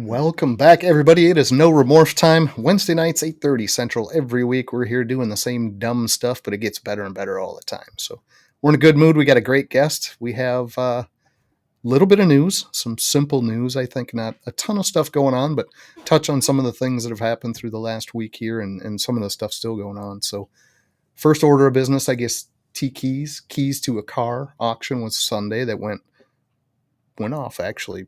Welcome back, everybody. It is No Remorse time. Wednesday nights, 8:30 Central. Every week we're here doing the same dumb stuff, but it gets better and better all the time. So we're in a good mood. We got a great guest. We have a little bit of news, some simple news. I think not a ton of stuff going on, but touch on some of the things that have happened through the last week here and some of the stuff still going on. So first order of business, I guess, keys to a car auction was Sunday. That went off actually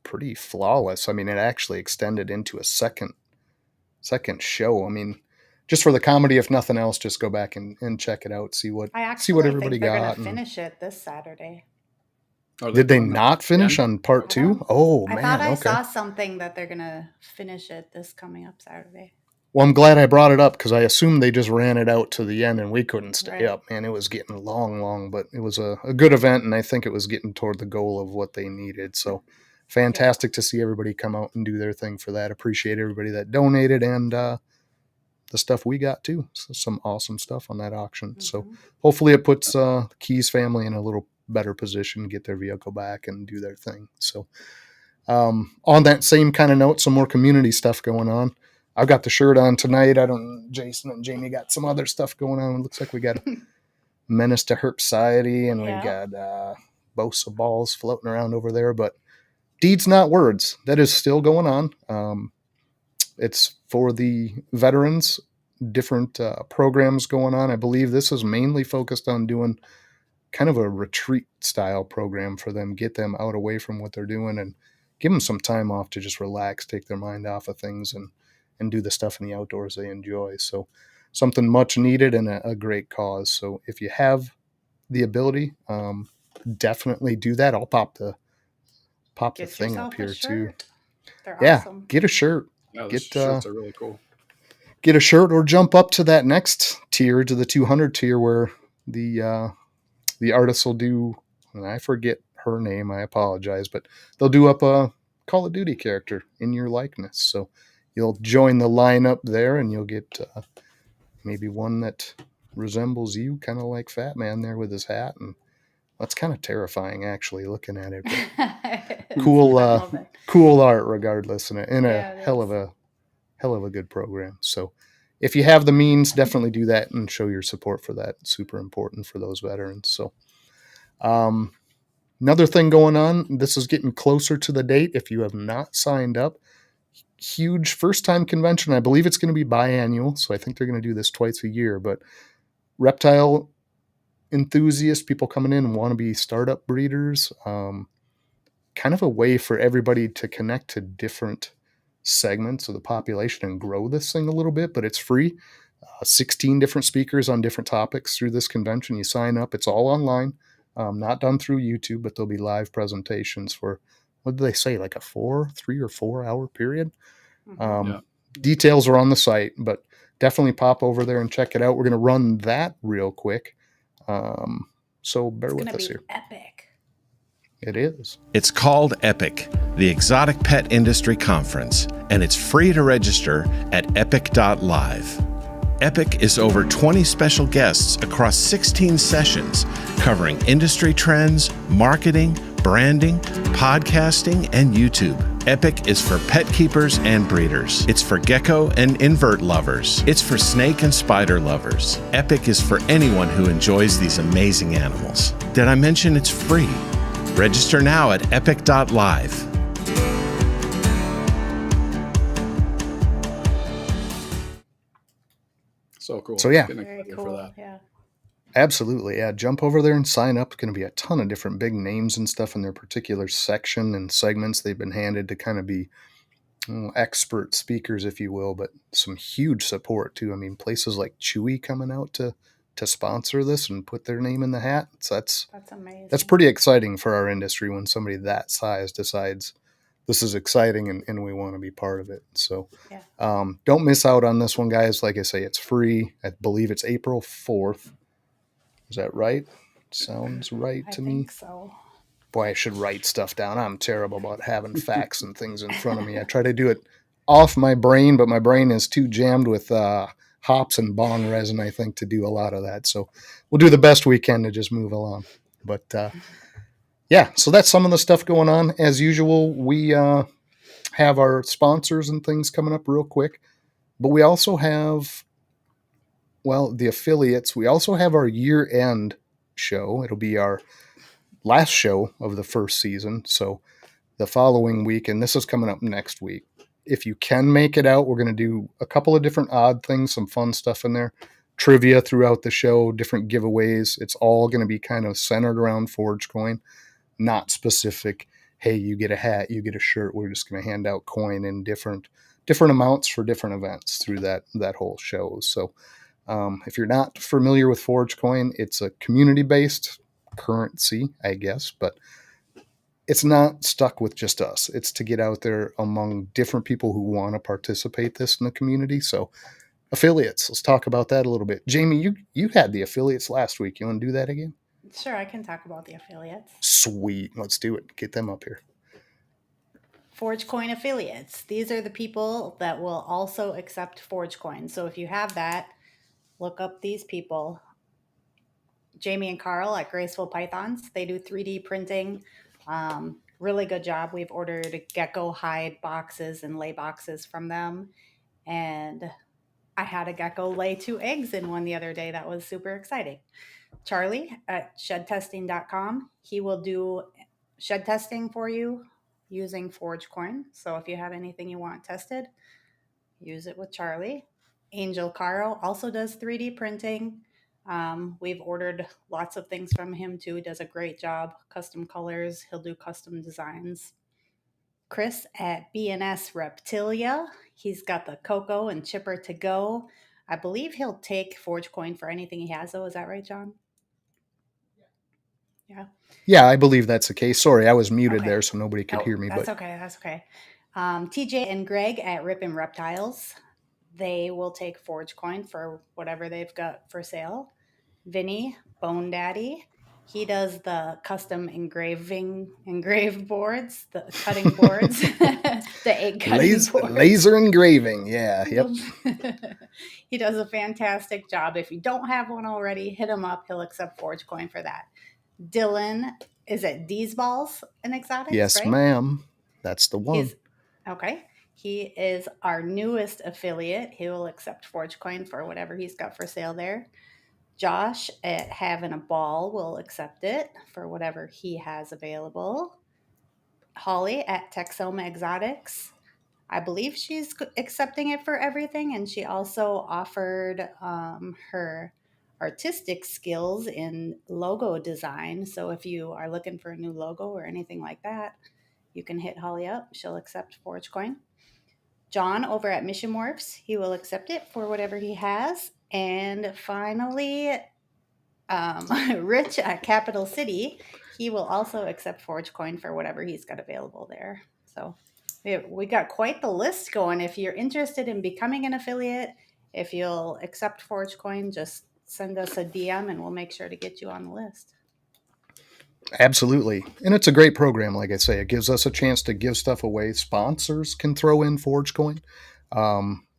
pretty flawless. I mean, it actually extended into a second show. I mean, just for the comedy, if nothing else, just go back and check it out. See what everybody think they're got. Gonna finish it this Saturday. Did they not finish on part 2? Oh man! I thought I saw something that they're gonna finish it this coming up Saturday. Well, I'm glad I brought it up because I assumed they just ran it out to the end and we couldn't stay up. Man, it was getting long, but it was a good event, and I think it was getting toward the goal of what they needed. So fantastic to see everybody come out and do their thing for that. Appreciate everybody that donated and the stuff we got too. So some awesome stuff on that auction. Mm-hmm. So hopefully it puts the Keys family in a little better position, get their vehicle back and do their thing. So on that same kind of note, some more community stuff going on. I've got the shirt on tonight. Jason and Jamie got some other stuff going on. It looks like we got Menace to Herp Society, and we've got Bosa balls floating around over there. But deeds, not words. That is still going on. It's for the veterans, different programs going on. I believe this is mainly focused on doing kind of a retreat style program for them, get them out away from what they're doing and give them some time off to just relax, take their mind off of things and do the stuff in the outdoors they enjoy. So something much needed and a great cause. So if you have the ability, definitely do that. I'll pop the thing up here too. They're awesome. Get a shirt. Yeah, those shirts are really cool. Get a shirt or jump up to that next tier, to the 200 tier, where the artists will do, and I forget her name, I apologize, but they'll do up a Call of Duty character in your likeness. So you'll join the lineup there, and you'll get maybe one that resembles you, kind of like Fat Man there with his hat. And that's kind of terrifying, actually, looking at it. But cool art, regardless, and a hell of a good program. So if you have the means, definitely do that and show your support for that. It's super important for those veterans. So another thing going on, this is getting closer to the date. If you have not signed up, huge first-time convention. I believe it's going to be biannual, so I think they're going to do this twice a year. But reptile enthusiasts, people coming in and want to be startup breeders, kind of a way for everybody to connect to different segments of the population and grow this thing a little bit, but it's free. 16 different speakers on different topics through this convention. You sign up. It's all online, not done through YouTube, but there'll be live presentations for, what do they say, like a 3 or 4 hour period? Details are on the site, but definitely pop over there and check it out. We're going to run that real quick. So bear with us here. Epic. It is. It's called EPIC, the Exotic Pet Industry Conference, and it's free to register at epic.live. EPIC is over 20 special guests across 16 sessions covering industry trends, marketing, branding, podcasting, and YouTube. EPIC is for pet keepers and breeders. It's for gecko and invert lovers. It's for snake and spider lovers. EPIC is for anyone who enjoys these amazing animals. Did I mention it's free? Register now at epic.live. So cool. So yeah. Very cool. For that. Yeah. Absolutely. Yeah. Jump over there and sign up. It's going to be a ton of different big names and stuff in their particular section and segments they've been handed to kind of be expert speakers, if you will, but some huge support too. I mean, places like Chewy coming out to sponsor this and put their name in the hat. So that's amazing. That's pretty exciting for our industry when somebody that size decides this is exciting and we want to be part of it. So don't miss out on this one, guys. Like I say, it's free. I believe it's April 4th. Is that right? Sounds right to me. I think so. Boy, I should write stuff down. I'm terrible about having facts and things in front of me. I try to do it off my brain, but my brain is too jammed with hops and bong resin, I think, to do a lot of that. So we'll do the best we can to just move along. But yeah, so that's some of the stuff going on. As usual, we have our sponsors and things coming up real quick. But we also have, the affiliates. We also have our year-end show. It'll be our last show of the first season. So the following week, and this is coming up next week. If you can make it out, we're going to do a couple of different odd things, some fun stuff in there. Trivia throughout the show, different giveaways. It's all going to be kind of centered around Forge Coin, not specific. Hey, you get a hat, you get a shirt. We're just going to hand out coin in different amounts for different events through that whole show. So if you're not familiar with Forge Coin, it's a community-based currency, I guess, but it's not stuck with just us. It's to get out there among different people who want to participate this in the community. So affiliates, let's talk about that a little bit. Jamie, you had the affiliates last week. You want to do that again? Sure, I can talk about the affiliates. Sweet. Let's do it. Get them up here. Forge Coin affiliates. These are the people that will also accept Forge Coin. So if you have that, look up these people. Jamie and Carl at Graceful Pythons. They do 3D printing. Really good job. We've ordered gecko hide boxes and lay boxes from them. And I had a gecko lay 2 eggs in one the other day. That was super exciting. Charlie at shedtesting.com. He will do shed testing for you using Forge Coin. So if you have anything you want tested, use it with Charlie. Angel Caro also does 3D printing. We've ordered lots of things from him too. He does a great job. Custom colors. He'll do custom designs. Chris at BNS Reptilia. He's got the Coco and Chipper to go. I believe he'll take Forge Coin for anything he has, though. Is that right, John? Yeah. Yeah, I believe that's the case. Sorry, I was muted there, so nobody could hear me. That's okay. TJ and Greg at Rippin' Reptiles. They will take Forge Coin for whatever they've got for sale. Vinnie, Bone Daddy. He does the custom engraved boards, the cutting boards, the egg cutting boards. Laser engraving, yeah, yep. He does a fantastic job. If you don't have one already, hit him up. He'll accept Forge Coin for that. Dylan is at D's Balls and Exotics, yes, right? ma'am. That's the one. Okay. He is our newest affiliate. He will accept Forge Coin for whatever he's got for sale there. Josh at Having a Ball will accept it for whatever he has available. Holly at Texoma Exotics. I believe she's accepting it for everything, and she also offered her artistic skills in logo design. So if you are looking for a new logo or anything like that, you can hit Holly up. She'll accept Forge Coin. John over at Mission Morphs, he will accept it for whatever he has. And finally, Rich at Capital City, he will also accept Forge Coin for whatever he's got available there. So we got quite the list going. If you're interested in becoming an affiliate, if you'll accept Forge Coin, just send us a DM and we'll make sure to get you on the list. Absolutely. And it's a great program, like I say. It gives us a chance to give stuff away. Sponsors can throw in Forge Coin.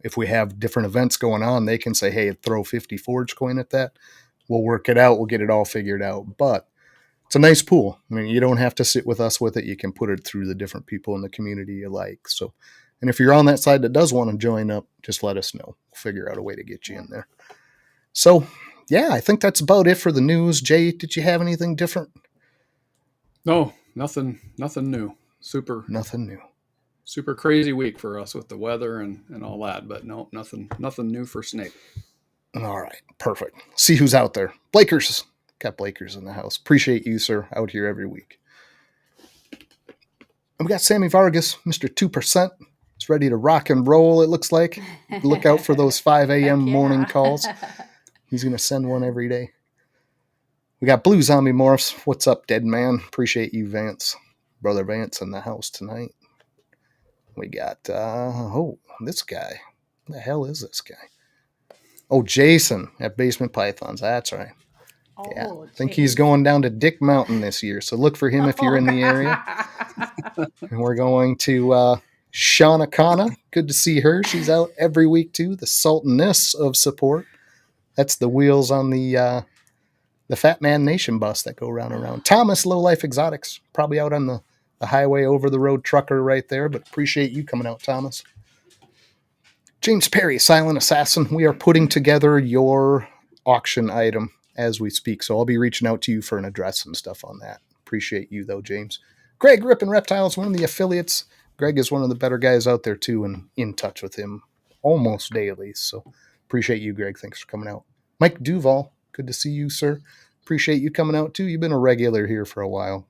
If we have different events going on, they can say, hey, throw 50 Forge Coin at that. We'll work it out. We'll get it all figured out. But it's a nice pool. I mean, you don't have to sit with us with it. You can put it through the different people in the community you like. So, and if you're on that side that does want to join up, just let us know. We'll figure out a way to get you in there. So, yeah, I think that's about it for the news. Jay, did you have anything different? No, nothing new. Nothing new. Super crazy week for us with the weather and all that, but no, nothing new for Snake. All right, perfect. See who's out there. Blakers. Got Blakers in the house. Appreciate you, sir, out here every week. And we got Sammy Vargas, Mr. 2%. He's ready to rock and roll, it looks like. Look out for those 5 a.m. morning calls. He's going to send one every day. We got Blue Zombie Morphs. What's up, dead man? Appreciate you, Vance. Brother Vance in the house tonight. We got, this guy. Who the hell is this guy? Oh, Jason at Basement Pythons. That's right. Oh, yeah, I think he's going down to Dick Mountain this year. So look for him if you're in the area. And we're going to Shauna Kana. Good to see her. She's out every week too. The Sultaness of support. That's the wheels on the Fat Man Nation bus that go round and round. Thomas, Low Life Exotics, probably out on the the highway over the road trucker right there, but appreciate you coming out, Thomas. James Perry, Silent Assassin, we are putting together your auction item as we speak, so I'll be reaching out to you for an address and stuff on that. Appreciate you, though, James. Greg Rippin Reptiles, one of the affiliates. Greg is one of the better guys out there, too, and in touch with him almost daily, so appreciate you, Greg. Thanks for coming out. Mike Duval, good to see you, sir. Appreciate you coming out, too. You've been a regular here for a while.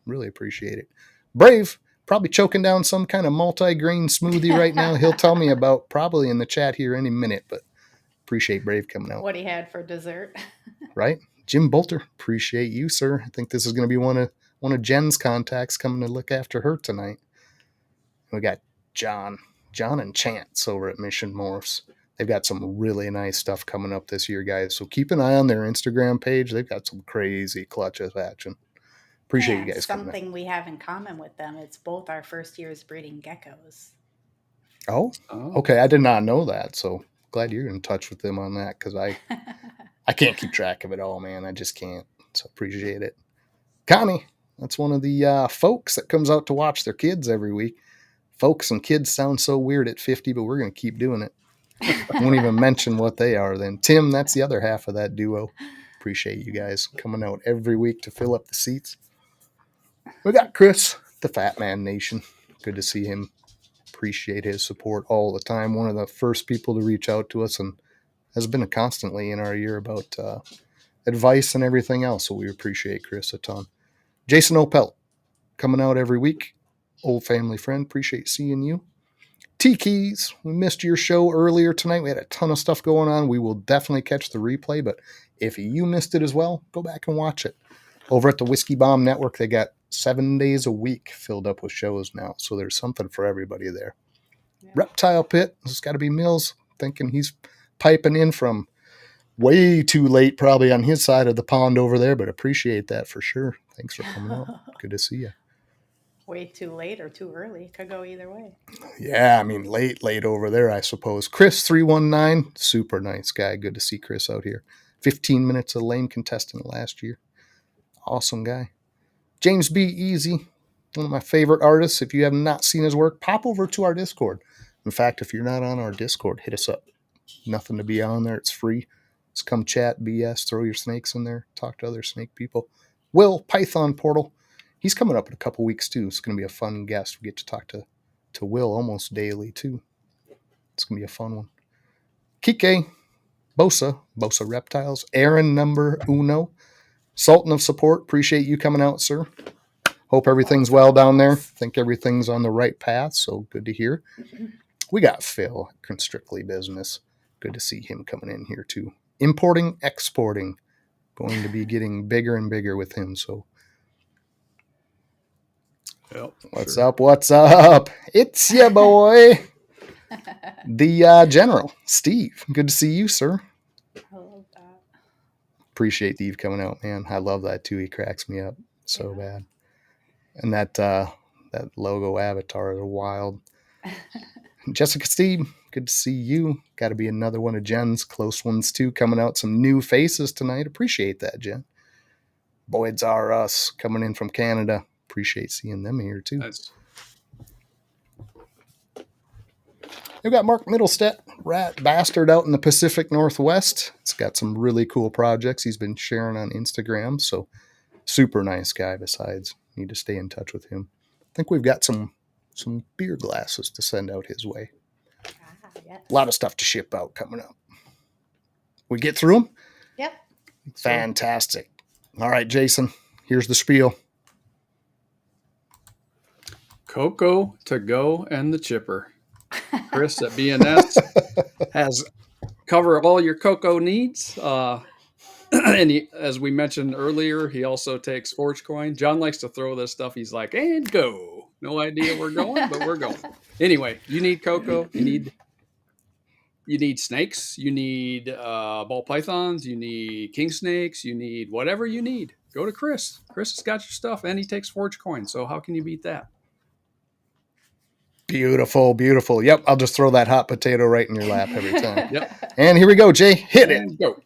Really appreciate it. Brave, probably choking down some kind of multi-grain smoothie right now. He'll tell me about probably in the chat here any minute, but appreciate Brave coming out. What he had for dessert. Right? Jim Bolter, appreciate you, sir. I think this is going to be one of Jen's contacts coming to look after her tonight. We got John and Chance over at Mission Morphs. They've got some really nice stuff coming up this year, guys. So keep an eye on their Instagram page. They've got some crazy clutches action. Appreciate you guys coming out. Something we have in common with them. It's both our first year's breeding geckos. Oh, okay. I did not know that. So glad you're in touch with them on that, because I can't keep track of it all, man. I just can't. So appreciate it. Connie, that's one of the folks that comes out to watch their kids every week. Folks and kids sound so weird at 50, but we're going to keep doing it. I won't even mention what they are then. Tim, that's the other half of that duo. Appreciate you guys coming out every week to fill up the seats. We got Chris, the Fat Man Nation. Good to see him. Appreciate his support all the time. One of the first people to reach out to us and has been constantly in our year about advice and everything else. So we appreciate Chris a ton. Jason Opel coming out every week. Old family friend. Appreciate seeing you. T-Keys, we missed your show earlier tonight. We had a ton of stuff going on. We will definitely catch the replay, but if you missed it as well, go back and watch it. Over at the Whiskey Bomb Network, they got 7 days a week filled up with shows now, so there's something for everybody there. Yeah. Reptile Pit, this has got to be Mills, thinking he's piping in from way too late probably on his side of the pond over there, but appreciate that for sure. Thanks for coming out. Good to see you. Way too late or too early. Could go either way. Yeah, I mean, late over there, I suppose. Chris319, super nice guy. Good to see Chris out here. 15 minutes of lame contestant last year. Awesome guy. James B. Easy, one of my favorite artists. If you have not seen his work, pop over to our Discord. In fact, if you're not on our Discord, hit us up. Nothing to be on there. It's free. Just come chat, BS, throw your snakes in there, talk to other snake people. Will, Python Portal. He's coming up in a couple weeks, too. It's going to be a fun guest. We get to talk to Will almost daily, too. It's going to be a fun one. Kike, Bosa Reptiles, Aaron number uno, Sultan of Support. Appreciate you coming out, sir. Hope everything's well down there. Think everything's on the right path, so good to hear. We got Phil, Strictly Business. Good to see him coming in here, too. Importing, exporting. Going to be getting bigger and bigger with him, so. Yep, What's up? It's ya, boy. The General, Steve. Good to see you, sir. I love that. Appreciate Steve coming out, man. I love that, too. He cracks me up so bad. And that logo avatar is wild. Jessica Steve, good to see you. Got to be another one of Jen's close ones, too, coming out. Some new faces tonight. Appreciate that, Jen. Boyd's R Us coming in from Canada. Appreciate seeing them here, too. Nice. We've got Mark Middlestead, Rat Bastard out in the Pacific Northwest. It's got some really cool projects he's been sharing on Instagram, so super nice guy besides. Need to stay in touch with him. I think we've got some beer glasses to send out his way. Yes. A lot of stuff to ship out coming up. We get through them? Yep. Fantastic. All right, Jason, here's the spiel. Coco2go and The Chipper. Chris at BNS has covered all your cocoa needs. And he, as we mentioned earlier, he also takes Forge Coin. John likes to throw this stuff. He's like, and go. No idea we're going, but we're going. Anyway, you need cocoa. You need snakes. You need ball pythons. You need king snakes. You need whatever you need. Go to Chris. Chris has got your stuff, and he takes Forge Coin. So how can you beat that? Beautiful, beautiful. Yep, I'll just throw that hot potato right in your lap every time. Yep. And here we go, Jay. Hit it. And go.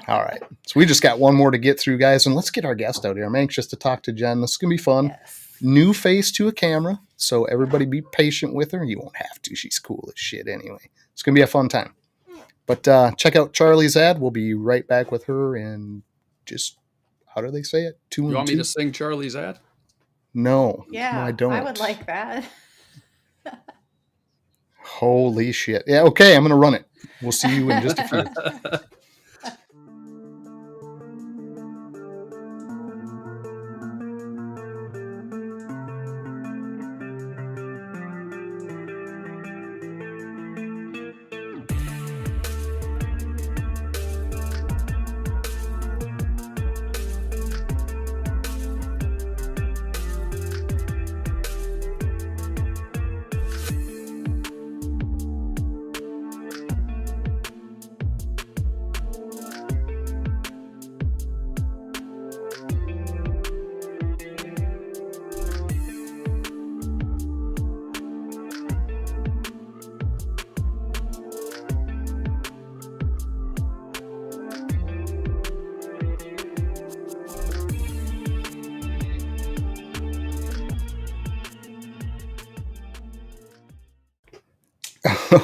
All right. So we just got one more to get through, guys, and let's get our guest out here. I'm anxious to talk to Jen. This is going to be fun. Yes. new face to a camera, so everybody be patient with her. You won't have to. She's cool as shit anyway. It's going to be a fun time. But check out Charlie's ad. We'll be right back with her in just, how do they say it? 2 You and want 2? me to sing Charlie's ad? No, Yeah, no, I don't. I would like that. Holy shit. Yeah, okay, I'm going to run it. We'll see you in just a few.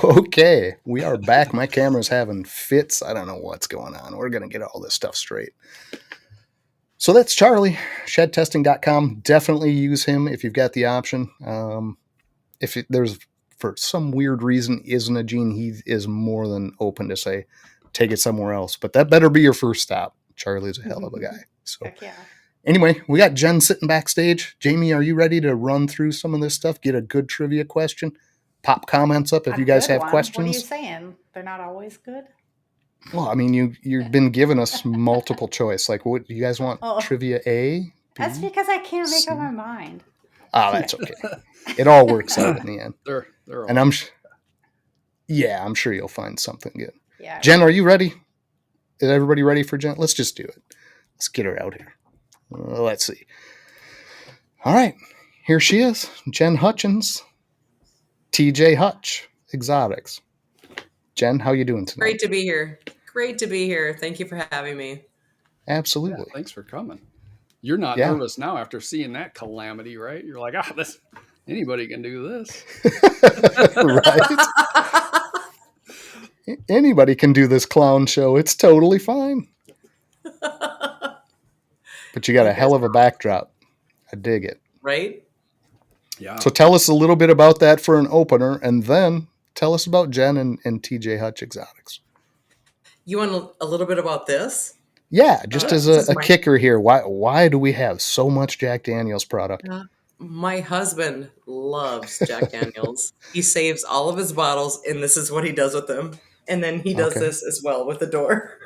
Okay, we are back. My camera's having fits. I don't know what's going on. We're going to get all this stuff straight. So that's Charlie, shedtesting.com. Definitely use him if you've got the option. If there's, for some weird reason, isn't a gene, he is more than open to say, take it somewhere else. But that better be your first stop. Charlie's a hell of a guy. So Heck yeah. anyway, we got Jen sitting backstage. Jamie, are you ready to run through some of this stuff? Get a good trivia question? Pop comments up if A you guys good have one. questions. What are you saying? They're not always good? Well, I mean, you've been giving us multiple choice. Like, what you guys want? Oh. Trivia A? B? That's because I can't make up C? my mind. Oh, that's okay. It all works out in the end. They're And I'm sure you'll find something good. Yeah. Jen, are you ready? Is everybody ready for Jen? Let's just do it. Let's get her out here. Let's see. All right, here she is, Jen Hutchins, TJ Hutch Exotics. Jen, how you doing tonight? Great to be here. Great to be here. Thank you for having me. Absolutely. thanks for coming. You're not nervous now after seeing that calamity, right? You're like, this anybody can do this. Right? Anybody can do this clown show. It's totally fine. But you got a hell of a backdrop. I dig it. Right? Yeah. So tell us a little bit about that for an opener, and then tell us about Jen and TJ Hutch Exotics. You want a little bit about this? Yeah, just as a kicker here, why do we have so much Jack Daniels product? My husband loves Jack Daniels. He saves all of his bottles, and this is what he does with them. And then he does this as well with the door.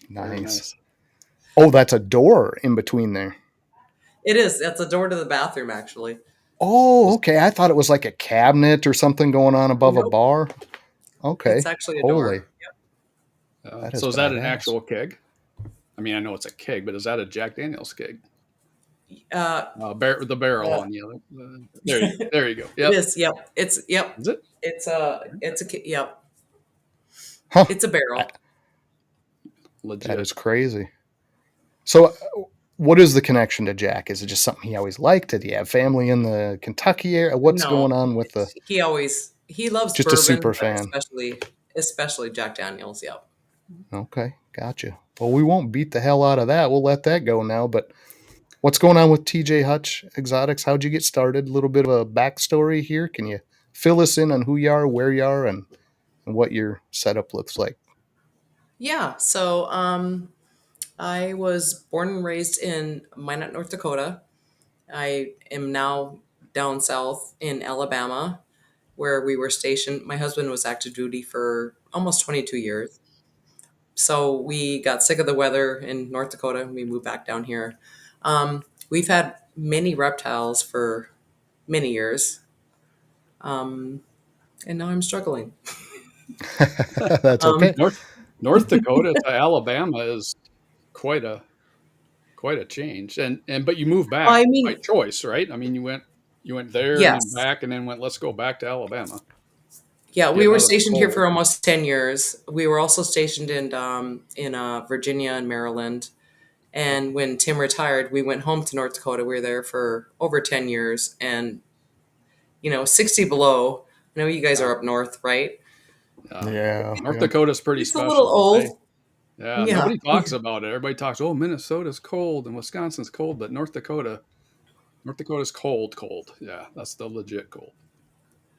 Nice. Oh, that's a door in between there. It is. That's a door to the bathroom, actually. Oh, okay. I thought it was like a cabinet or something going on above a bar. Okay. It's actually a door. Yep. So is that an actual keg? I mean, I know it's a keg, but is that a Jack Daniels keg? The barrel on the other. There you go. Yep. It is. Yep. Is it? It's a yep. Huh. It's a barrel. Legit. That is crazy. So, what is the connection to Jack? Is it just something he always liked? Did he have family in the Kentucky area? What's going on with the? He loves just bourbon, a super fan, especially Jack Daniels. Yep. Okay, gotcha. Well, we won't beat the hell out of that. We'll let that go now. But what's going on with TJ Hutch Exotics? How'd you get started? A little bit of a backstory here. Can you fill us in on who you are, where you are, and what your setup looks like? Yeah. So I was born and raised in Minot, North Dakota. I am now down south in Alabama, where we were stationed. My husband was active duty for almost 22 years. So we got sick of the weather in North Dakota and we moved back down here. We've had many reptiles for many years. And now I'm struggling. That's okay. North Dakota to Alabama is quite a change, but you moved back by choice, right? I mean, you went there and then back, and then let's go back to Alabama. Yeah, we were stationed here for almost 10 years. We were also stationed in Virginia and Maryland, And when Tim retired, we went home to North Dakota. We were there for over 10 years, and 60 below. I know you guys are up north, right? Yeah. North Yeah. Dakota's pretty It's a little special. old. Yeah, Yeah. nobody talks about it. Everybody talks, oh, Minnesota's cold and Wisconsin's cold, but North Dakota's cold, cold. Yeah, that's the legit cold.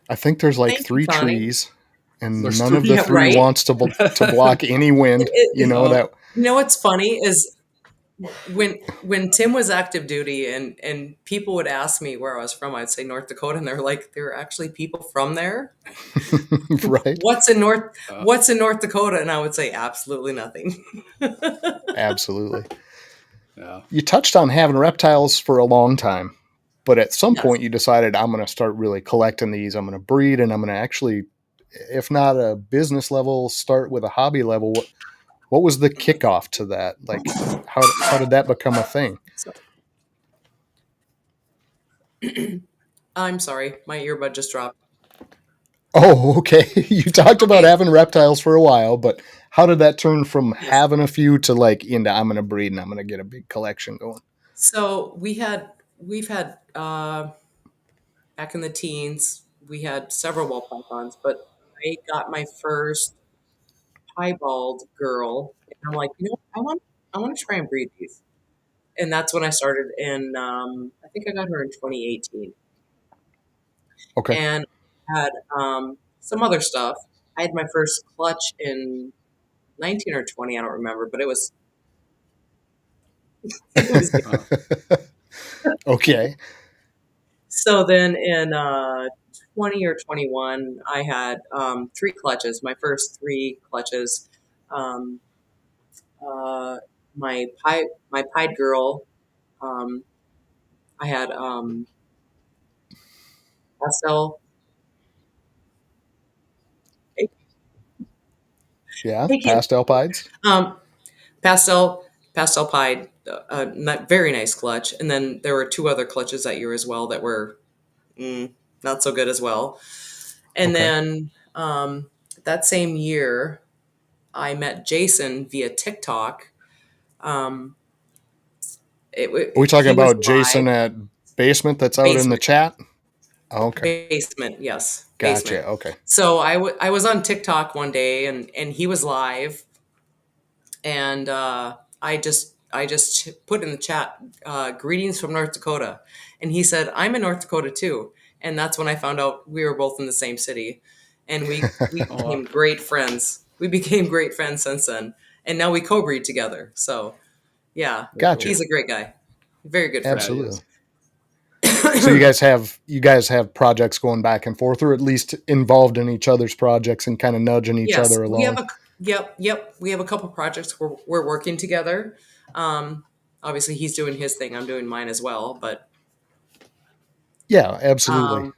I think there's like Thank you, 3 Connie. trees, and There's none of 3. the Yeah, 3 right? wants to block any wind. That. You know what's funny is when Tim was active duty and people would ask me where I was from, I'd say North Dakota, and they're like, there are actually people from there. Right. What's in North Dakota? And I would say absolutely nothing. Absolutely. Yeah. You touched on having reptiles for a long time, but at some Yes. point you decided, I'm going to start really collecting these. I'm going to breed, and I'm going to actually, if not a business level, start with a hobby level. What was the kickoff to that? Like, how did that become a thing? So, I'm sorry, my earbud just dropped. Oh, okay. You talked about Okay. having reptiles for a while, but how did that turn from Yes. having a few to like into I'm going to breed and I'm going to get a big collection going? So we've had back in the teens, we had several ball pythons, but I got my first piebald girl, and I'm like, I want to try and breed these, and that's when I started. In I think I got her in 2018, Okay. and I had some other stuff. I had my first clutch in 19 or 20, I don't remember, but it was Okay. So then in 20 or 21, I had 3 clutches, my first 3 clutches. Um, uh, my pied girl, um, I had pastel. Yeah. Hey, kid. Pastel pieds. Um, pastel pied, very nice clutch. And then there were 2 other clutches that year as well that were not so good as well. And Okay. then that same year, I met Jason via TikTok. Um, Are we talking he was about Jason live. at Basement that's out in the Basement. chat? Oh, okay. Basement, yes. Gotcha. Basement. Okay. So I was on TikTok one day and he was live, and I just put in the chat, greetings from North Dakota, and he said, I'm in North Dakota too, and that's when I found out we were both in the same city, and we Oh, wow. became great friends. We became great friends since then, and now we co-breed together. So yeah, Gotcha. he's a great guy, very good friend. Absolutely. So you guys have projects going back and forth, or at least involved in each other's projects and kind of nudging each Yes, other along. we have yep. We have a couple projects where we're working together. Obviously, he's doing his thing. I'm doing mine as well. But Yeah, absolutely.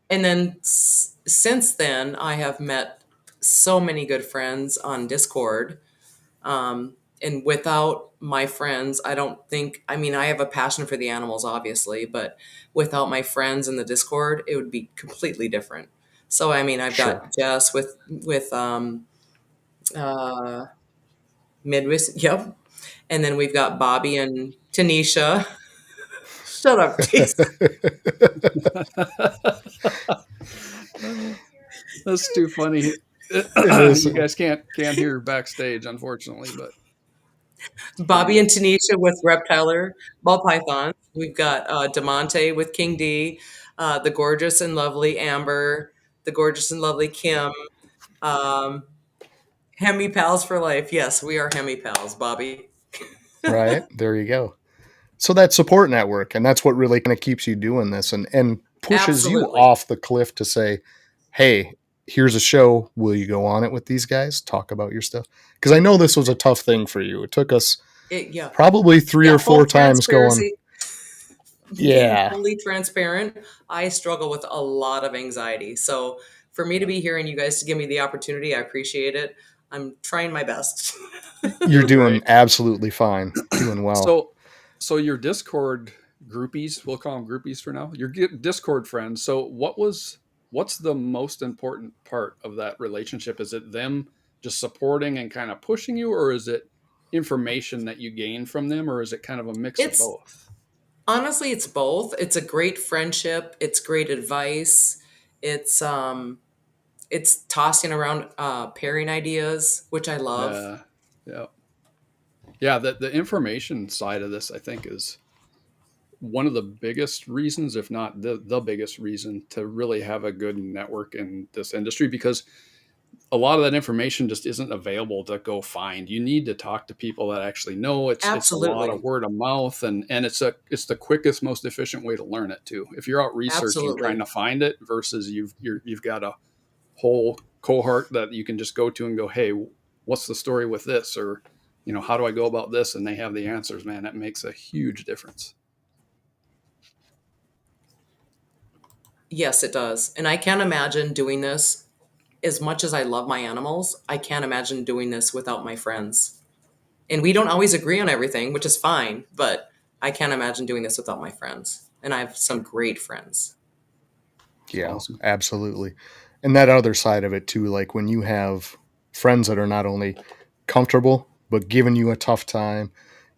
and then since then, I have met so many good friends on Discord. And without my friends, I don't think. I mean, I have a passion for the animals, obviously, but without my friends in the Discord, it would be completely different. So, I mean, I've Sure. got Jess with Midwest, yep. And then we've got Bobby and Tanisha. Shut up, Jason. That's too funny. is. You guys can't hear backstage, unfortunately, but Bobby and Tanisha with Reptiler, Ball Python. We've got Demonte with King D, the gorgeous and lovely Amber, the gorgeous and lovely Kim. Hemi Pals for life. Yes, we are Hemi Pals, Bobby. Right. There you go. So that support network, and that's what really kind of keeps you doing this and pushes you Absolutely. off the cliff to say, hey, here's a show. Will you go on it with these guys? Talk about your stuff. Because I know this was a tough thing for you. It took us Yeah. probably 3 or 4 times going. Being fully transparent, I struggle with a lot of anxiety. So for me to be here and you guys to give me the opportunity, I appreciate it. I'm trying my best. You're doing great. absolutely fine. Doing well. So your Discord groupies, we'll call them groupies for now. Your Discord friends. So what's the most important part of that relationship? Is it them just supporting and kind of pushing you, or is it information that you gain from them, or is it kind of a mix of both? Honestly, it's both. It's a great friendship. It's great advice. It's tossing around pairing ideas, which I love. Yeah. Yeah, the information side of this, I think, is one of the biggest reasons, if not the biggest reason, to really have a good network in this industry, because a lot of that information just isn't available to go find. You need to talk to people that actually know. It's a lot Absolutely. of word of mouth, and it's the quickest, most efficient way to learn it too. If you're out researching, Absolutely. trying to find it, versus you've got a whole cohort that you can just go to and go, hey, what's the story with this? Or, how do I go about this? And they have the answers, man. That makes a huge difference. Yes, it does. And I can't imagine doing this. As much as I love my animals, I can't imagine doing this without my friends. And we don't always agree on everything, which is fine, but I can't imagine doing this without my friends. And I have some great friends. Yeah, Awesome. absolutely. And that other side of it too, like when you have friends that are not only comfortable, but giving you a tough time,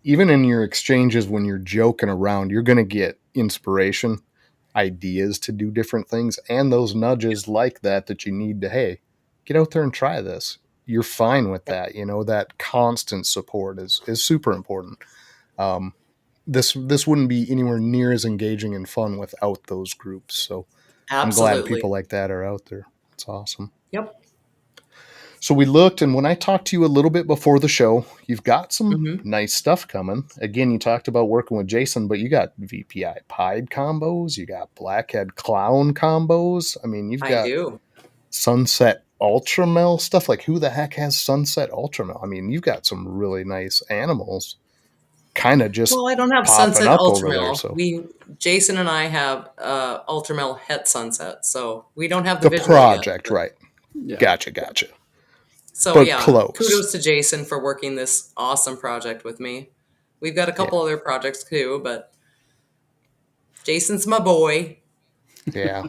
even in your exchanges when you're joking around, you're going to get inspiration, ideas to do different things, and those nudges like that you need to, hey, get out there and try this. You're fine with that. That constant support is super important. This wouldn't be anywhere near as engaging and fun without those groups. So I'm glad Absolutely. people like that are out there. It's awesome. Yep. So we looked, and when I talked to you a little bit before the show, you've got some nice stuff coming. Again, you talked about working with Jason, but you got VPI Pied combos, you got Blackhead Clown combos. I mean, you've got Sunset Ultramel stuff. Like, who the heck has Sunset Ultramel? I mean, you've got some really nice animals. Kind of just I don't have popping Sunset up Ultramel. over there. So Jason and I have Ultramel Het Sunset, so we don't have the visual project, yet, right? Yeah. Gotcha. So But yeah, close. kudos to Jason for working this awesome project with me. We've got a couple other projects too, but Jason's my boy. Yeah.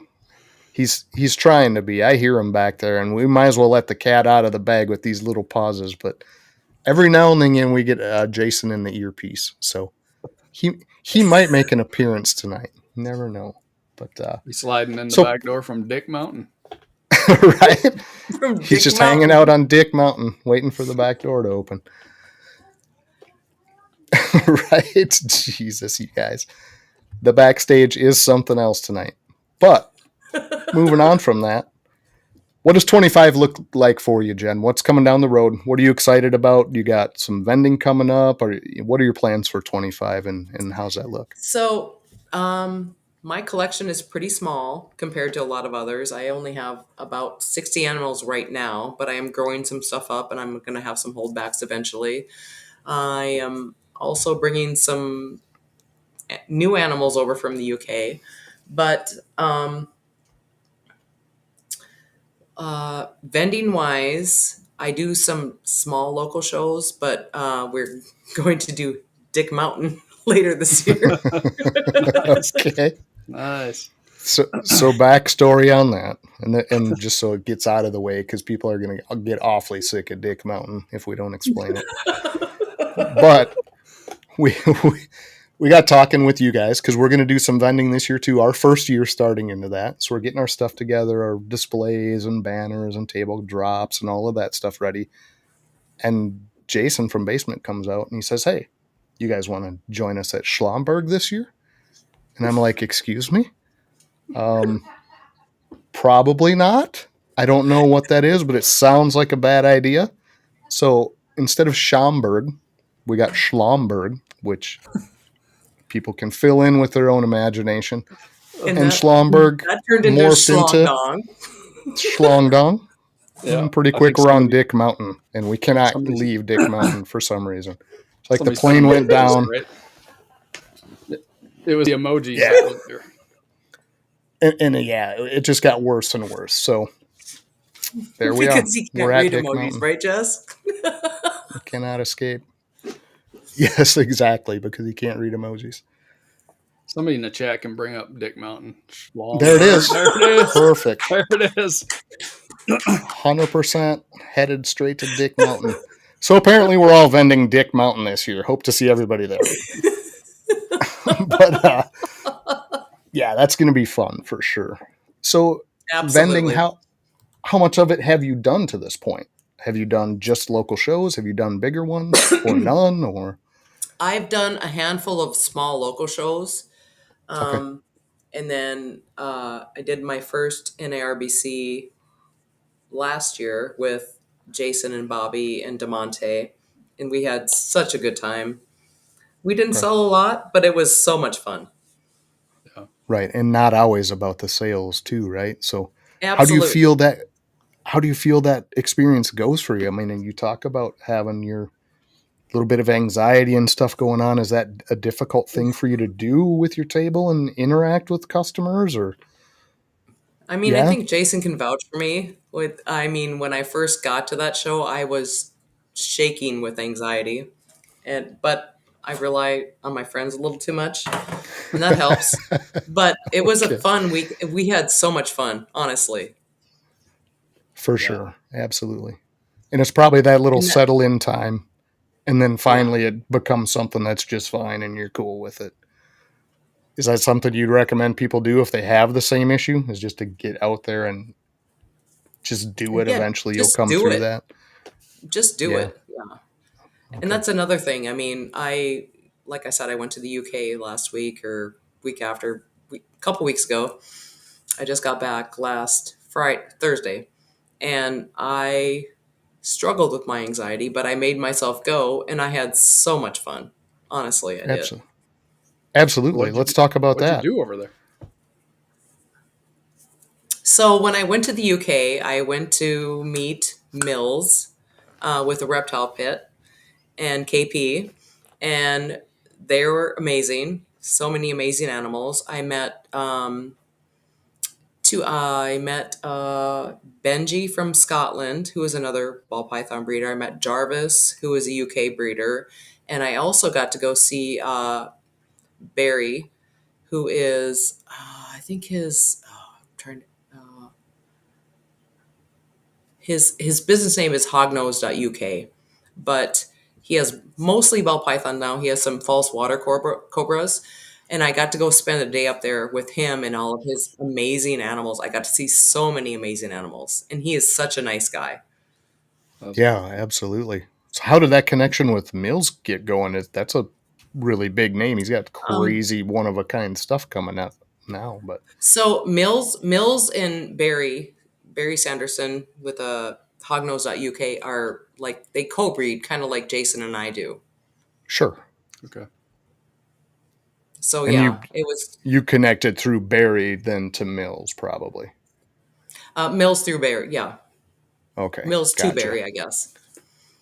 He's trying to be. I hear him back there, and we might as well let the cat out of the bag with these little pauses. But every now and then we get Jason in the earpiece, so he might make an appearance tonight. You never know. But he's sliding in the back door from Dick Mountain. Right? He's just Mountain. hanging out on Dick Mountain, waiting for the back door to open. Right? Jesus, you guys. The backstage is something else tonight. But moving on from that, what does 25 look like for you, Jen? What's coming down the road? What are you excited about? You got some vending coming up, or what are your plans for 25, and how's that look? So, my collection is pretty small compared to a lot of others. I only have about 60 animals right now, but I am growing some stuff up, and I'm going to have some holdbacks eventually. I am also bringing some new animals over from the UK, but vending wise, I do some small local shows, but we're going to do Dick Mountain later this year. Okay. Nice. So backstory on that, and just so it gets out of the way, because people are going to get awfully sick of Dick Mountain if we don't explain it. But we got talking with you guys, because we're going to do some vending this year too. Our first year starting into that, so we're getting our stuff together, our displays and banners and table drops and all of that stuff ready. And Jason from Basement comes out and he says, "Hey, you guys want to join us at Schlomberg this year?" And I'm like, "Excuse me? Probably not. I don't know what that is, but it sounds like a bad idea." So instead of Schomburg, we got Schlomberg, which people can fill in with their own imagination. And Schlomberg that turned into Schlongdong. Yeah, pretty quick, we're on Dick Mountain, and we cannot leave Dick Mountain for some reason. It's like the plane went down. Right? It was the emojis. Yeah. And it just got worse and worse. So there we are. Because you can't read emojis, right, Jess? You cannot escape. Yes, exactly, because you can't read emojis. Somebody in the chat can bring up Dick Mountain. There it is. There it is. Perfect. There it is. 100% headed straight to Dick Mountain. So apparently we're all vending Dick Mountain this year. Hope to see everybody there. But yeah, that's going to be fun for sure. So vending, Absolutely. how much of it have you done to this point? Have you done just local shows? Have you done bigger ones or none? Or I've done a handful of small local shows. okay, And then I did my first NARBC last year with Jason and Bobby and DeMonte, and we had such a good time. We didn't okay. sell a lot, but it was so much fun. Right, and not always about the sales too, right? So how do you Absolutely. feel that how do you feel that experience goes for you? I mean, and you talk about having your little bit of anxiety and stuff going on. Is that a difficult thing for you to do with your table and interact with customers or I mean, I yeah? think Jason can vouch for me. When I first got to that show, I was shaking with anxiety, but I rely on my friends a little too much, and that helps. But it was a Okay. fun week. We had so much fun, honestly. For Yeah. sure. Absolutely. And it's probably that little And that, settle in time and then yeah. finally it becomes something that's just fine and you're cool with it. Is that something you'd recommend people do if they have the same issue? Is just to get out there and just do it. Yeah, Eventually you'll just come do through it. that. Just do Yeah. it. Yeah. And Okay. that's another thing. I mean, like I said, I went to the UK last week or week after, a couple weeks ago. I just got back last Thursday, and I struggled with my anxiety, but I made myself go, and I had so much fun. Honestly, I did. Absolutely. Absolutely. What'd you Let's do? talk about What'd you that. do over there? So when I went to the UK, I went to meet Mills with a reptile pit and KP, and they were amazing. So many amazing animals. I met Benji from Scotland, who is another ball python breeder. I met Jarvis, who is a UK breeder, and I also got to go see Barry, who is I think I'm trying to. His business name is hognose.uk, but he has mostly ball python now. He has some false water cobras, and I got to go spend a day up there with him and all of his amazing animals. I got to see so many amazing animals, and he is such a nice guy. Yeah, absolutely. So how did that connection with Mills get going? That's a really big name. He's got Um, crazy one of a kind stuff coming out now, but so Mills and Barry Sanderson with a hognose.uk are like they co-breed, kind of like Jason and I do. sure. Okay. So And yeah, it was you connected through Barry then to Mills probably. Mills through Barry. Yeah, Okay. Mills to Gotcha. Barry, I guess.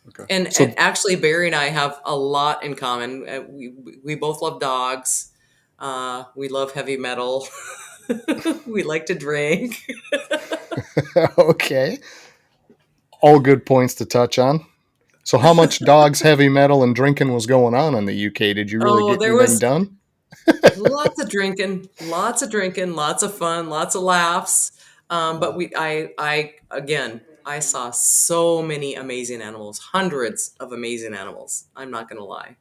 Okay. And So actually, Barry and I have a lot in common. We both love dogs. We love heavy metal. We like to drink. okay. All good points to touch on. So how much dogs, heavy metal, and drinking was going on in the UK? Did you really Oh, get there anything was done? lots of drinking, lots of fun, lots of laughs. But I saw so many amazing animals, hundreds of amazing animals. I'm not gonna lie.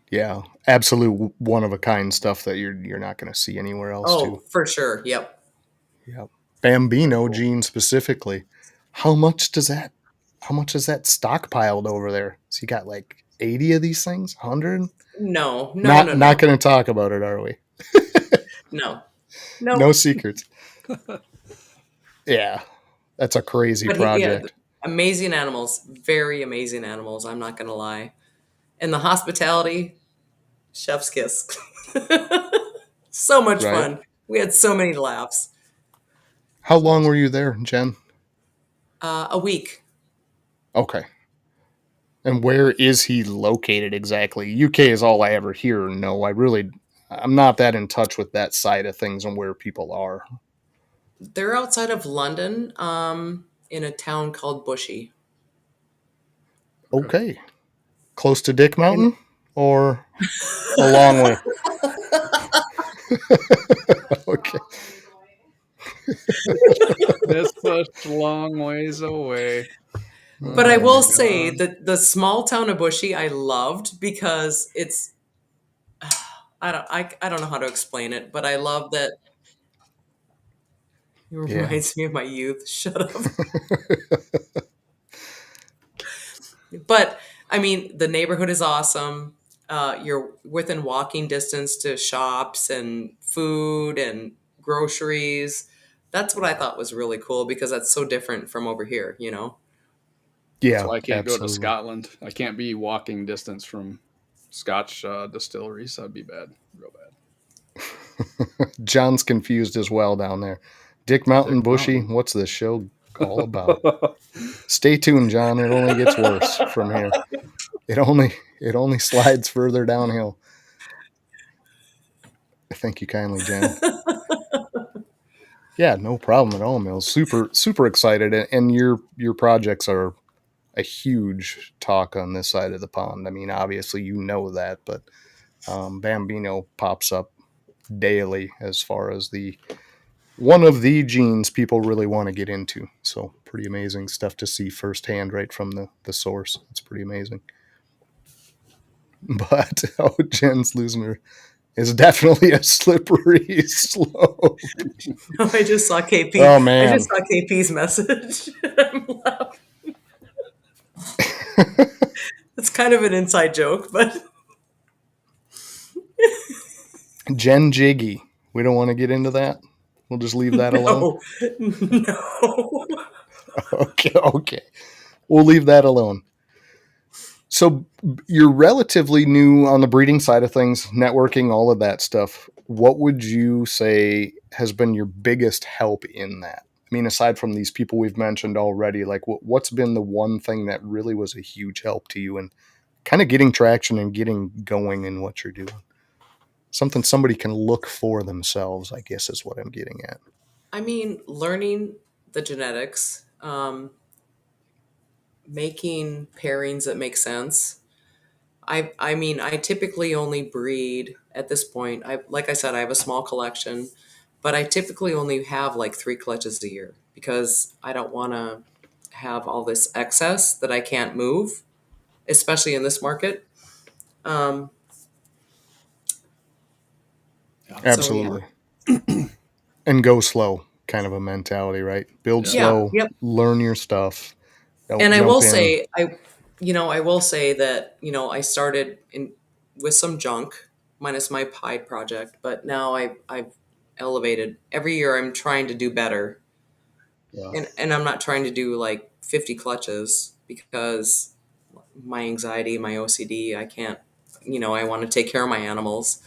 Yeah, absolute one of a kind stuff that you're not going to see anywhere else Oh, too. for sure. Yep. Yeah, Bambino Cool. gene specifically. How much does that? How much is that stockpiled over there? So you got like 80 of these things, 100? No, no, no, Not no, going to talk about it, are we? no, No nope. secrets. Yeah, that's a crazy Yeah, project. amazing animals, very amazing animals. I'm not gonna lie. And the hospitality, chef's kiss. So much Right? fun. We had so many laughs. How long were you there, Jen? A week. Okay. And where is he located exactly? UK is all I ever hear. No, I'm not that in touch with that side of things and where people are. They're outside of London, in a town called Bushy. Okay. Okay. Close to Dick And Mountain or a long way? Okay. That's such long ways away. But I Oh will my say God. that the small town of Bushy I loved because it's I don't know how to explain it, but I love that it Yeah. reminds me of my youth. Shut up. But I mean, the neighborhood is awesome. You're within walking distance to shops and food and groceries. That's what I thought was really cool because that's so different from over here, you know? That's Yeah, why I can't go to absolutely. Scotland. I can't be walking distance from Scotch distilleries. That'd be bad, real John's confused as well down there. Dick Mountain bad. Bushy, Mountain. what's this show all about? Stay tuned, John. It only gets worse from here. It only slides further downhill. Thank you kindly, Jen. Yeah, no problem at all, Mills. Super excited, and your projects are a huge talk on this side of the pond. I mean, obviously you know that, but Bambino pops up daily as far as the one of the genes people really want to get into. So pretty amazing stuff to see firsthand right from the source. It's pretty amazing. But Jen's losing her is definitely a slippery slope. I just saw KP. Oh I just man. saw KP's message. I'm laughing. It's kind of an inside joke, but Jen Jiggy. We don't want to get into that. We'll just leave that alone. no, no. Okay. We'll leave that alone. So you're relatively new on the breeding side of things, networking, all of that stuff. What would you say has been your biggest help in that? I mean, aside from these people we've mentioned already, like what's been the one thing that really was a huge help to you in kind of getting traction and getting going in what you're doing? Something somebody can look for themselves, I guess, is what I'm getting at. I mean, learning the genetics, making pairings that make sense. I mean, I typically only breed at this point. Like I said, I have a small collection, but I typically only have like 3 clutches a year because I don't want to have all this excess that I can't move, especially in this market. Um, so yeah, Absolutely. And go slow, kind of a mentality, right? Build Yeah. yeah, slow, yep. learn your stuff. Don't And I will jump in. say, I will say that I started in with some junk, minus my Pied project, but now I've elevated. Every year, I'm trying to do better, Yeah. and I'm not trying to do like 50 clutches because my anxiety, my OCD, I can't. I want to take care of my animals,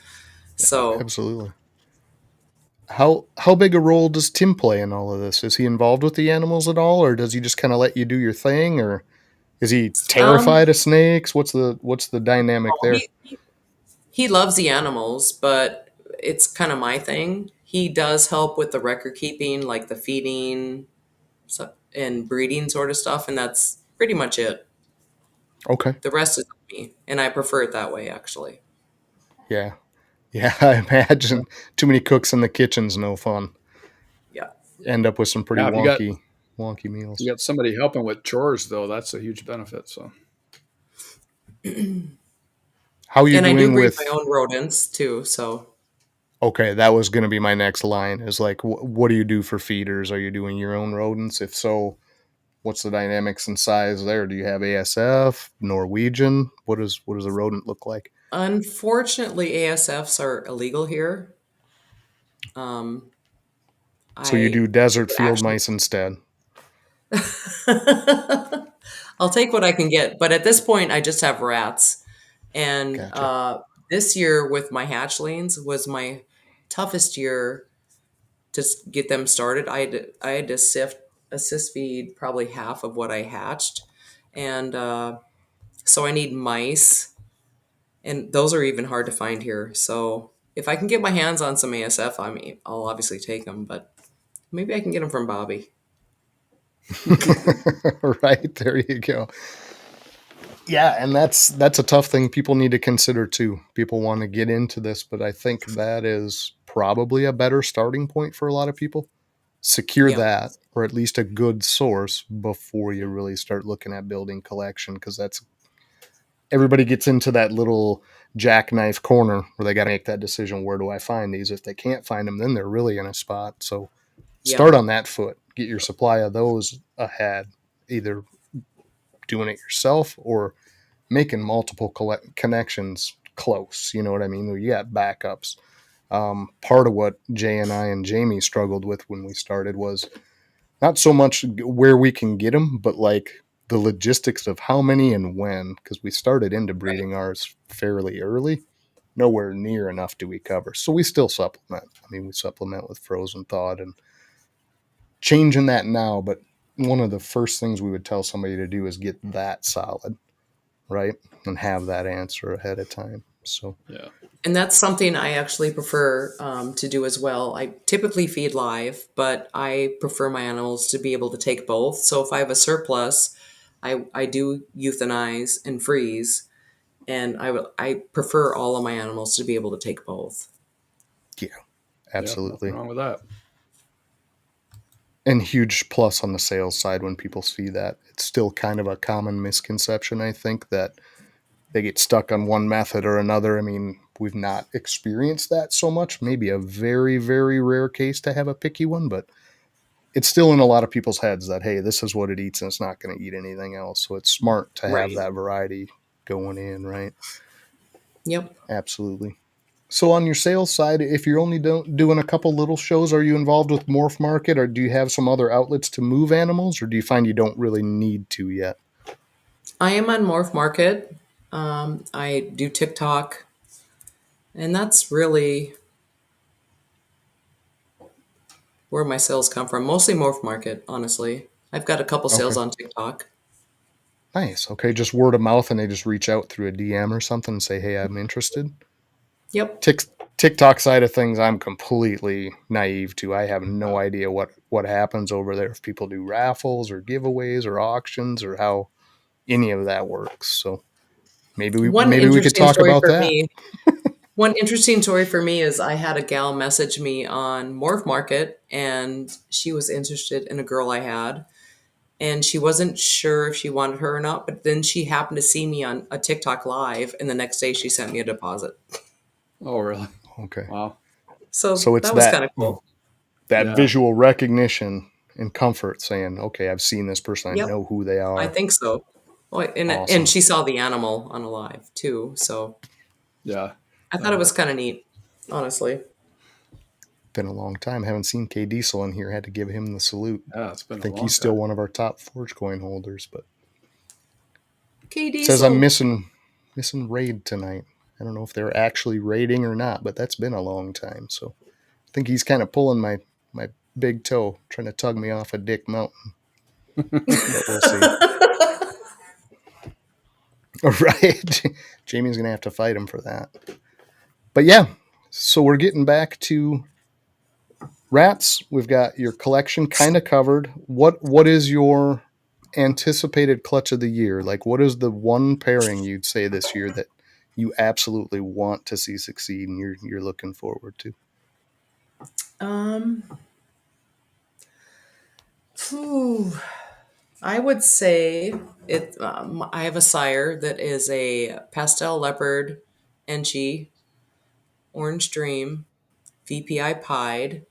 so Absolutely. How big a role does Tim play in all of this? Is he involved with the animals at all, or does he just kind of let you do your thing, or is he um, terrified of snakes? What's the dynamic there? he loves the animals, but it's kind of my thing. He does help with the record keeping, like the feeding, and breeding sort of stuff, and that's pretty much it. Okay. The rest is me, and I prefer it that way, actually. Yeah. Yeah, I imagine too many cooks in the kitchen's no fun. Yeah. End up with some pretty Yeah, if wonky meals. you got somebody helping with chores though, that's a huge benefit. So How are you And I do doing breed my with own rodents too, so Okay, that was going to be my next line is like what do you do for feeders? Are you doing your own rodents? If so, what's the dynamics and size there? Do you have ASF, Norwegian? What does a rodent look like? unfortunately ASFs are illegal here. Um, So you I do desert would field actually mice instead. I'll take what I can get, but at this point I just have rats. And Gotcha. this year with my hatchlings was my toughest year to get them started. I had to assist feed probably half of what I hatched, and so I need mice, and those are even hard to find here. So if I can get my hands on some ASF, I'll obviously take them, but maybe I can get them from Bobby. Right, there you go. Yeah, and that's a tough thing people need to consider too. People want to get into this, but I think that is probably a better starting point for a lot of people. secure Yeah. that, or at least a good source before you really start looking at building collection, because that's everybody gets into that little jackknife corner where they got to make that decision. Where do I find these? If they can't find them, then they're really in a spot. So Yeah. start on that foot. Get your supply of those ahead, either doing it yourself or making multiple connections close. You know what I mean? You got backups. Part of what Jay and I and Jamie struggled with when we started was not so much where we can get them, but like the logistics of how many and when, because we started into breeding ours fairly early. Nowhere near enough do we cover. So we still supplement. I mean, we supplement with frozen thawed and changing that now, but one of the first things we would tell somebody to do is get that solid, right? And have that answer ahead of time. So, Yeah. And that's something I actually prefer to do as well. I typically feed live, but I prefer my animals to be able to take both. So if I have a surplus, I do euthanize and freeze, and I prefer all of my animals to be able to take both. yeah, Yeah, absolutely. nothing wrong with that. And huge plus on the sales side when people see that. It's still kind of a common misconception, I think, that they get stuck on one method or another. I mean, we've not experienced that so much. Maybe a very, very rare case to have a picky one, but it's still in a lot of people's heads that, hey, this is what it eats and it's not going to eat anything else. So it's smart to have Right. that variety going in, right? Yep. Absolutely. So on your sales side, if you're only doing a couple little shows, are you involved with Morphmarket, or do you have some other outlets to move animals, or do you find you don't really need to yet? I am on Morphmarket. I do TikTok, and that's really where my sales come from. Mostly Morphmarket, honestly. I've got a couple Okay. sales on TikTok. Nice. Okay, just word of mouth, and they just reach out through a DM or something and say, hey, I'm interested. Yep. TikTok side of things, I'm completely naive to. I have no idea what happens over there, if people do raffles or giveaways or auctions or how any of that works. So maybe One we could interesting talk story about for that. me. One interesting story for me is I had a gal message me on Morphmarket, and she was interested in a girl I had, and she wasn't sure if she wanted her or not. But then she happened to see me on a TikTok live, and the next day she sent me a deposit. Oh, really? Okay. Wow. So So it's that was kind of that cool. Yeah. visual recognition and comfort, saying, okay, I've seen this person. I Yep, know who they I are. think so. Well, and Awesome. she saw the animal on a live too, so Yeah. I thought it was kind of neat, honestly. Been a long time. Haven't seen K Diesel in here. Had to give him the salute. Yeah, it's I been a think long he's still time. one of our top Forge coin holders, but K it says I'm Diesel. missing raid tonight. I don't know if they're actually raiding or not, but that's been a long time. So I think he's kind of pulling my big toe, trying to tug me off of Dick Mountain. But we'll see. Right? Jamie's gonna have to fight him for that. But yeah, so we're getting back to rats. We've got your collection kind of covered. What is your anticipated clutch of the year? Like, what is the one pairing you'd say this year that you absolutely want to see succeed and you're looking forward to? Um, phew. I would say it. I have a sire that is a pastel leopard, Enchi, orange dream, VPI pied,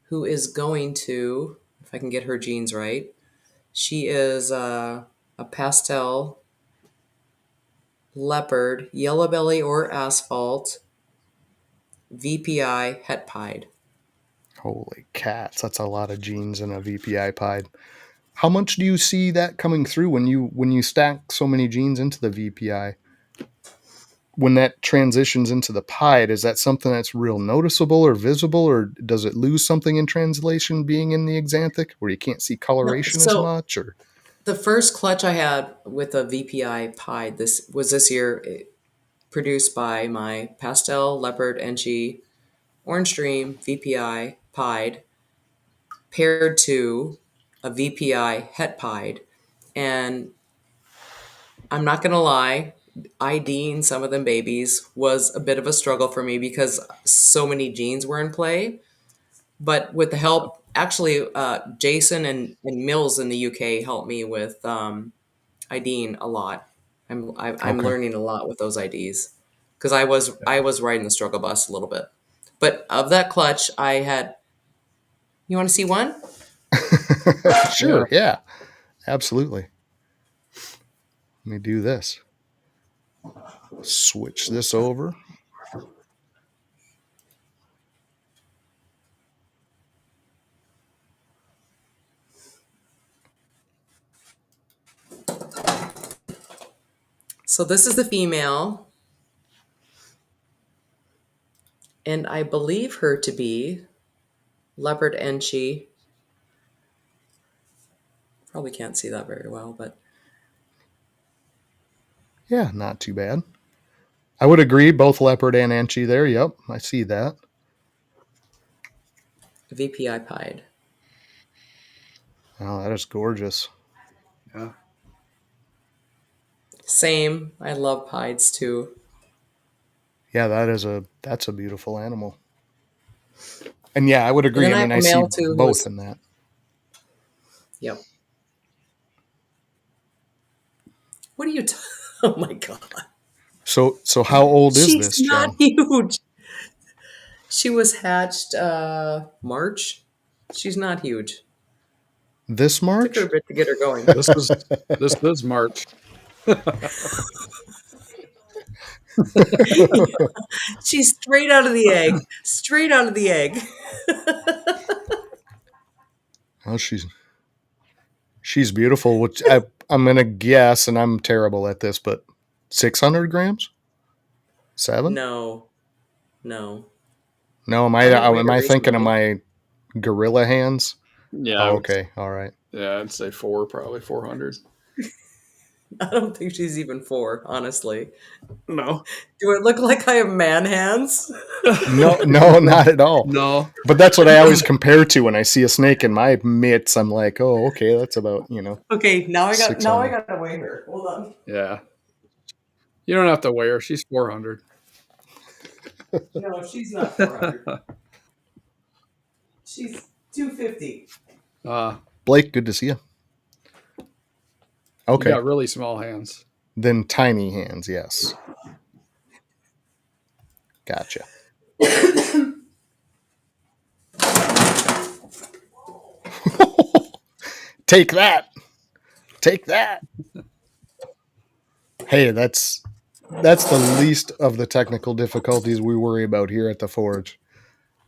who is going to, if I can get her genes right, she is a pastel leopard, yellow belly or asphalt, VPI het pied. Holy cats, that's a lot of genes in a VPI pied. How much do you see that coming through when you stack so many genes into the VPI? When that transitions into the pied, is that something that's real noticeable or visible, or does it lose something in translation being in the axanthic where you can't see No, coloration as so much? Or the first clutch I had with a VPI pied this year, produced by my pastel leopard Enchi orange dream VPI pied paired to a VPI het pied, and I'm not gonna lie, IDing some of them babies was a bit of a struggle for me because so many genes were in play. But with the help actually, Jason and Mills in the UK helped me with IDing a lot. I'm Okay. learning a lot with those IDs because I was riding the struggle bus a little bit. But of that clutch, I had. You want to see one? Sure. Yeah. Absolutely. Let me do this. Switch this over. So this is the female, and I believe her to be leopard enchi. Probably can't see that very well, but Yeah, not too bad. I would agree, both leopard and enchi there. Yep, I see that. VPI pied. Oh, that is gorgeous. Yeah. Same. I love pieds too. Yeah, that's a beautiful animal. And yeah, I would And agree. then I I mean, have I a see male too. both in that. Yep. What are you? Oh my god. So how old is She's this, not Jen? huge. She was hatched March. She's not huge. This Took March? her a bit to get her going. This is March. She's straight out of the egg. Straight out of the egg. Oh, she's beautiful. Which I'm gonna guess, and I'm terrible at this, but 600 grams? 7? No. No. No, I haven't weighed am her I thinking of recently. my gorilla hands? Yeah. Oh, okay, all right. Yeah, I'd say probably 400. I don't think she's even 4, honestly. No. Do it look like I have man hands? No, not at all. No. But that's what I always compare to when I see a snake in my mitts. I'm like, oh, okay, that's about Okay, now I 600. gotta weigh her. Hold on. Yeah. You don't have to weigh her. She's 400. No, she's not 400. She's 250. Blake, good to see you. You Okay, got really small hands. then tiny hands, yes. Gotcha. Take that. Hey, that's the least of the technical difficulties we worry about here at the Forge.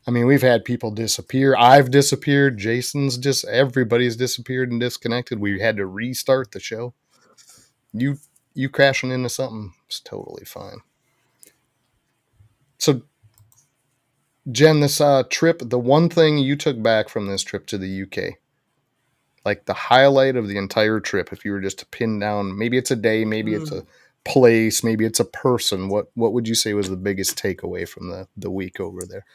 I mean, we've had people disappear. I've disappeared. Everybody's disappeared and disconnected. We had to restart the show. You crashing into something is totally fine. So, Jen, this trip, the one thing you took back from this trip to the UK, like the highlight of the entire trip, if you were just to pin down, maybe it's a day, maybe it's a place, maybe it's a person, what would you say was the biggest takeaway from the week over there?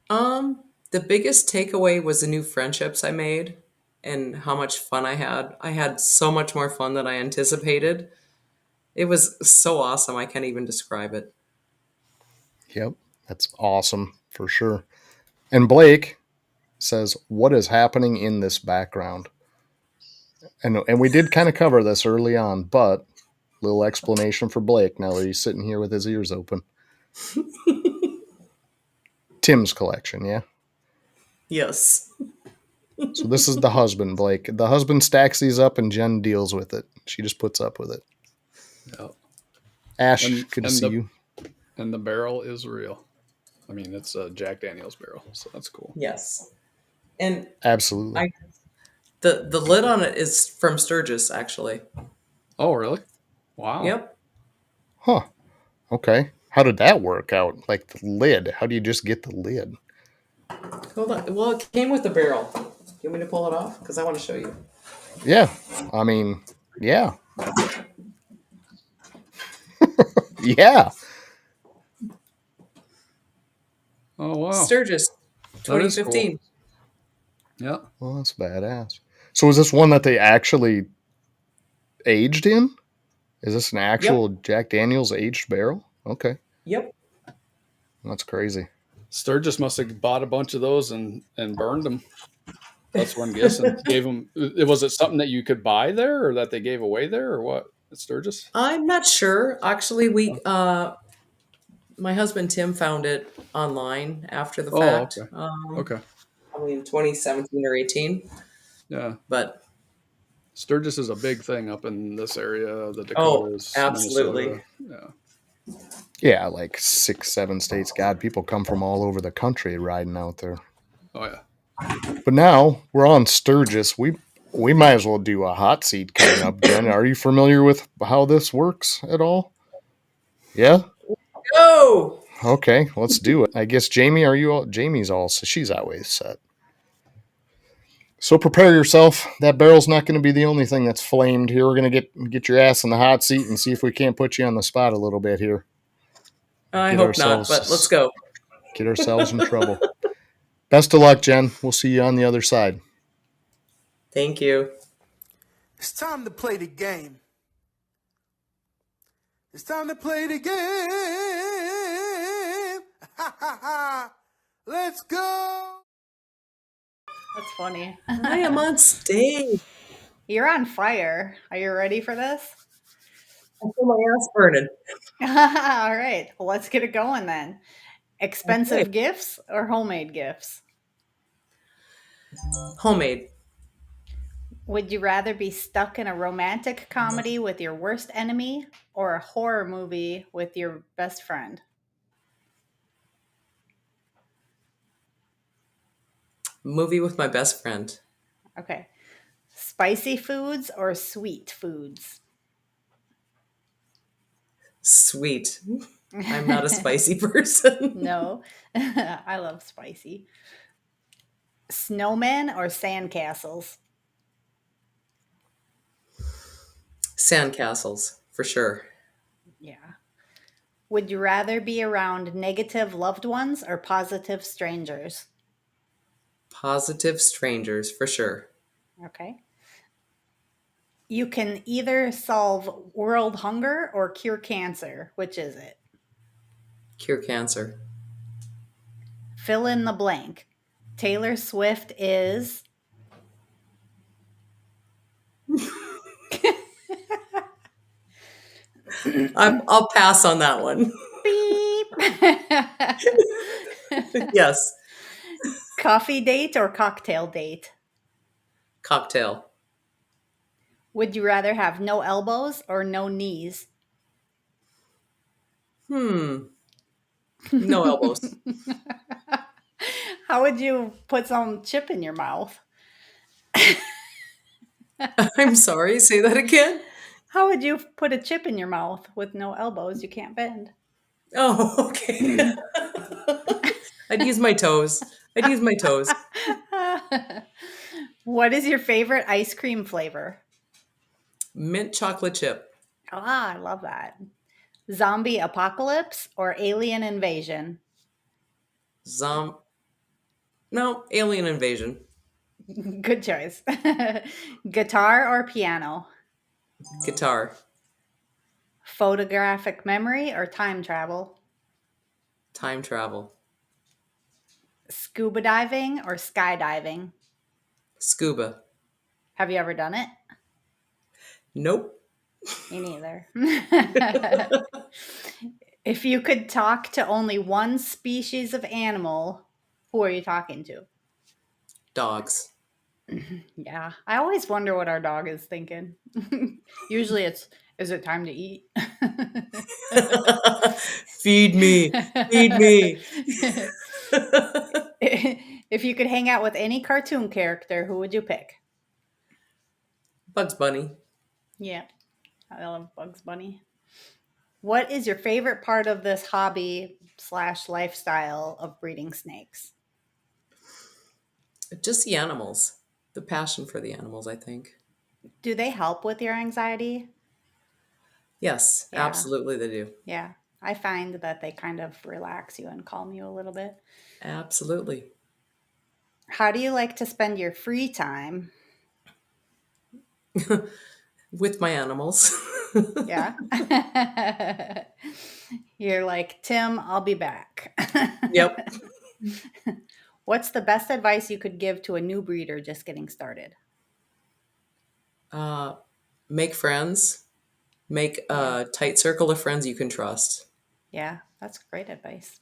The biggest takeaway was the new friendships I made and how much fun I had. I had so much more fun than I anticipated. It was so awesome. I can't even describe it. Yep, that's awesome for sure. And Blake says, what is happening in this background? And we did kind of cover this early on, but little explanation for Blake now that he's sitting here with his ears open. Tim's collection, yeah? Yes. So this is the husband, Blake. The husband stacks these up and Jen deals with it. She just puts up with it. Yep. Ash, And- good to and see the- you. And the barrel is real. I mean, it's a Jack Daniels barrel, so that's cool. Yes. And Absolutely. the lid on it is from Sturgis, actually. Oh, really? Wow. Yep. Huh. Okay. How did that work out? Like the lid. How do you just get the lid? Hold on. Well, it came with the barrel. You want me to pull it off? Because I want to show you. Yeah. I mean, yeah. Yeah. Oh, wow. Sturgis, That is cool. 2015. Yeah. Well, that's badass. So is this one that they actually aged in? Is this an actual Jack Daniels aged barrel? Okay. Yep. That's crazy. Sturgis must have bought a bunch of those and burned them. That's what I'm guessing. Gave them. Was it something that you could buy there, or that they gave away there, or what? At Sturgis? I'm not sure. Actually, my husband Tim found it online after the Oh, fact, okay. Okay. probably in 2017 or 18. Yeah. But Sturgis is a big thing up in this area, the oh, Dakotas, absolutely. Minnesota. Yeah. Yeah, like 6, 7 states. God, people come from all over the country riding out there. Oh yeah. But now we're on Sturgis. We might as well do a hot seat coming up. Jen, are you familiar with how this works at all? Yeah. Go! Okay, let's do it. I guess Jamie, are you all? Jamie's all. So she's always set. So prepare yourself. That barrel's not going to be the only thing that's flamed here. We're going to get your ass in the hot seat and see if we can't put you on the spot a little bit here. I hope not, but let's go. Get ourselves in trouble. Best of luck, Jen. We'll see you on the other side. Thank you. It's time to play the game. It's time to play the game. Ha ha ha. Let's go. That's funny. I am on stage. You're on fire. Are you ready for this? I feel my ass burning. All right. Well, let's get it going then. Expensive Okay. gifts or homemade gifts? Homemade. Would you rather be stuck in a romantic comedy with your worst enemy or a horror movie with your best friend? Movie with my best friend. Okay. Spicy foods or sweet foods? Sweet. I'm not a spicy person. No. I love spicy. Snowmen or sandcastles? Sandcastles, for sure. Yeah. Would you rather be around negative loved ones or positive strangers? Positive strangers, for sure. Okay. You can either solve world hunger or cure cancer. Which is it? Cure cancer. Fill in the blank. Taylor Swift is. I'll pass on that one. Beep. Yes. Coffee date or cocktail date? Cocktail. Would you rather have no elbows or no knees? No elbows. How would you put some chip in your mouth? I'm sorry, say that again. How would you put a chip in your mouth with no elbows? You can't bend. Oh, okay. I'd use my toes. What is your favorite ice cream flavor? Mint chocolate chip. Ah, I love that. Zombie apocalypse or alien invasion? No, alien invasion. Good choice. Guitar or piano? Guitar. Photographic memory or time travel? Time travel. Scuba diving or skydiving? Scuba. Have you ever done it? Nope. Me neither. If you could talk to only one species of animal, who are you talking to? Dogs. Yeah, I always wonder what our dog is thinking. Usually it's, is it time to eat? Feed me. Feed me. If you could hang out with any cartoon character, who would you pick? Bugs Bunny. Yeah, I love Bugs Bunny. What is your favorite part of this hobby / lifestyle of breeding snakes? Just the animals. The passion for the animals, I think. Do they help with your anxiety? Yes, Yeah. absolutely they do. Yeah, I find that they kind of relax you and calm you a little bit. Absolutely. How do you like to spend your free time? With my animals. Yeah. You're like, Tim, I'll be back. Yep. What's the best advice you could give to a new breeder just getting started? Make friends. Make a tight circle of friends you can trust. Yeah, that's great advice.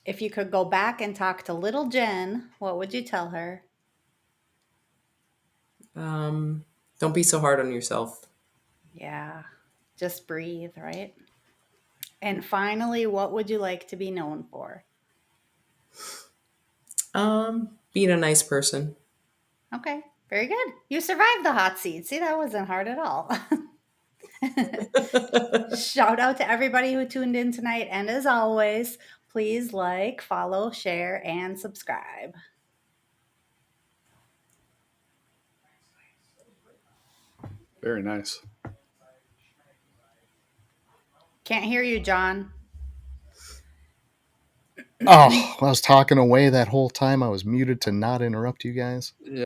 If you could go back and talk to little Jen, what would you tell her? Don't be so hard on yourself. Yeah, just breathe, right? And finally, what would you like to be known for? Being a nice person. Okay, very good. You survived the hot seat. See, that wasn't hard at all. Shout out to everybody who tuned in tonight. And as always, please like, follow, share, and subscribe. Very nice. Can't hear you, John. Oh, I was talking away that whole time. I was muted to not interrupt you guys. Yeah.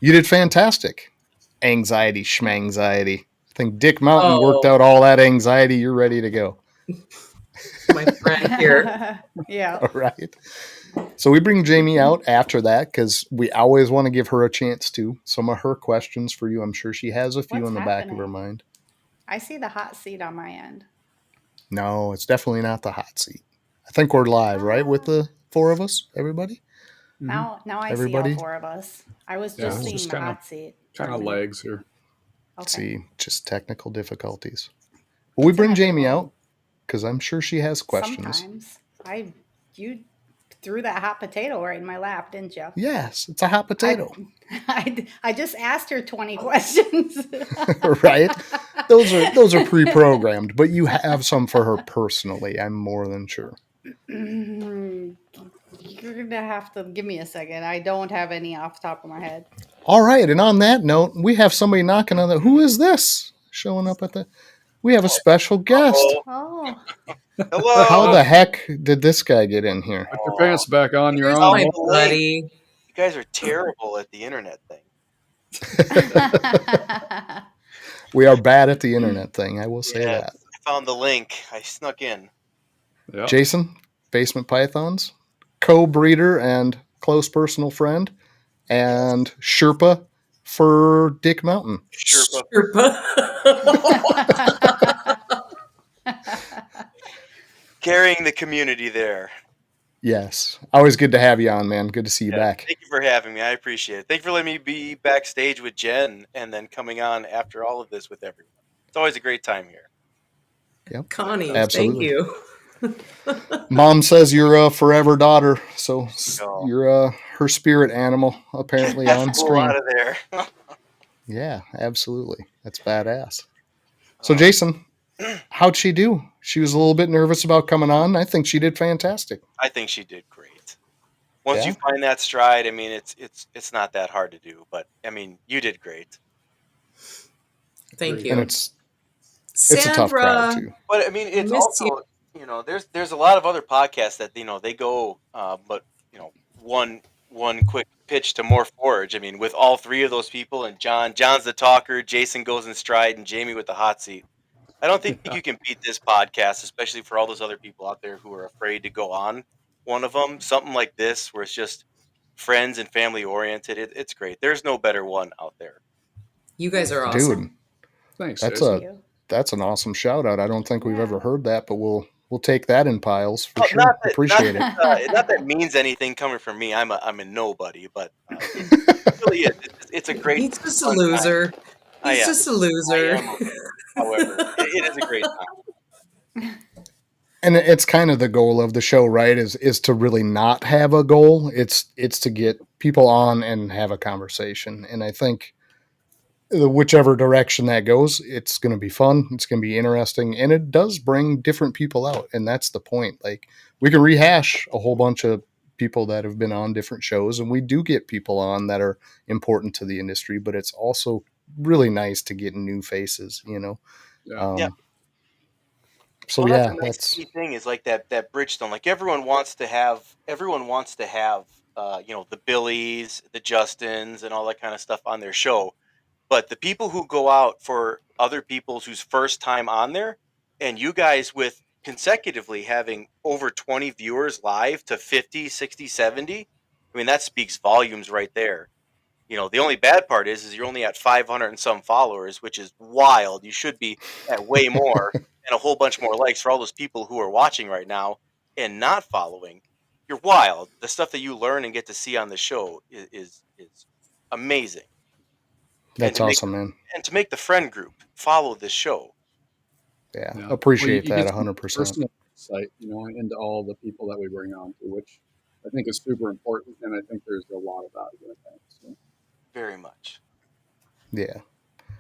You did fantastic. Anxiety, schmanxiety. I think Dick Mountain worked Oh. out all that anxiety. You're ready to go. My friend here. Yeah. All right. So we bring Jamie out after that because we always want to give her a chance to. Some of her questions for you. I'm sure she has a few What's in the back of her happening? mind. I see the hot seat on my end. No, it's definitely not the hot seat. I think we're live, right? With the four of us, everybody? Now I Everybody? see all four of us. I was Yeah, just it's seeing just the kinda- hot seat. Kind of earlier. legs here. Okay. See, just technical difficulties. Well, we bring Jamie out because I'm sure she has questions. Sometimes you threw that hot potato right in my lap, didn't you? Yes, it's a hot potato. I just asked her 20 questions. Right? Those are pre-programmed, but you have some for her personally, I'm more than sure. You're gonna have to give me a second. I don't have any off the top of my head. All right, and on that note, we have somebody knocking on the. Who is this showing up at the? We have a special guest. Oh, Hello. How the heck did this guy get in here? Put your pants back on your Here's own. my buddy. You guys are terrible at the internet thing. We are bad at the internet thing. I will say Yeah, that. I found the link. I snuck in. Yep. Jason, Basement Pythons, co-breeder and close personal friend, and Sherpa for Dick Mountain. Sherpa. Carrying the community there. Yes. Always good to have you on, man. Good to see you back. Thank you for having me. I appreciate it. Thank you for letting me be backstage with Jen and then coming on after all of this with everyone. It's always a great time here. Yep. Connie, Absolutely. thank you. Mom says you're a forever daughter, so Oh. you're her spirit animal apparently on That's a screen. lot of there. Yeah, absolutely. That's badass. So Jason, how'd she do? She was a little bit nervous about coming on. I think she did fantastic. I think she did great. Once Yeah? you find that stride, I mean, it's not that hard to do. But I mean, you did great. Thank And you. it's a tough crowd too. But I mean, it's Miss also there's a lot of other podcasts that they go, but one quick pitch to Morph Forge. I mean, with all three of those people and John's the talker, Jason goes in stride, and Jamie with the hot seat. I don't think you can beat this podcast, especially for all those other people out there who are afraid to go on one of them. Something like this, where it's just friends and family oriented. It's great. There's no better one out there. You guys are awesome. Dude, Thanks, that's Jason. that's an awesome shout out. I don't think we've ever heard that, but we'll take that in piles for Oh, sure. Appreciate it. Not that means anything coming from me. I'm a nobody, but it really is. It's a great. He's just a fun time. loser. I He's am. just a loser. I am. However, it is a great time. And it's kind of the goal of the show, right? Is to really not have a goal. It's to get people on and have a conversation. And I think whichever direction that goes, it's going to be fun. It's going to be interesting, and it does bring different people out. And that's the point. Like, we can rehash a whole bunch of people that have been on different shows, and we do get people on that are important to the industry. But it's also really nice to get new faces. Yeah. Yeah. So Well, yeah, that's the nice that's key thing is like that Bridgestone. Like everyone wants to have the Billies, the Justins, and all that kind of stuff on their show. But the people who go out for other people's whose first time on there, and you guys with consecutively having over 20 viewers live to 50, 60, 70, I mean, that speaks volumes right there. You know, the only bad part is you're only at 500 and some followers, which is wild. You should be at way more and a whole bunch more likes for all those people who are watching right now and not following. You're wild. The stuff that you learn and get to see on the show is amazing. And That's awesome, man. to make the friend group follow this show. Yeah, Yeah. appreciate you that get some 100%. personal insight, into all the people that we bring on to, which I think is super important, and I think there's a lot of value in that. So. Very much. Yeah.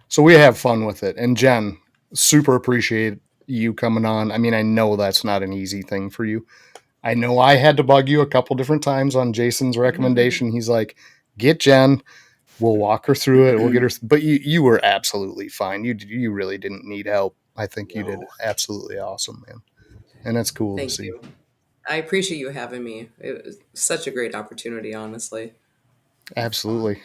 So we have fun with it. And Jen, super appreciate you coming on. I mean, I know that's not an easy thing for you. I know I had to bug you a couple different times on Jason's recommendation. He's like, get Jen. We'll walk her through it. We'll get her. But you were absolutely fine. You really didn't need help. I think you did absolutely awesome, man. And that's cool Thank to see. you. I appreciate you having me. It was such a great opportunity, honestly. Absolutely.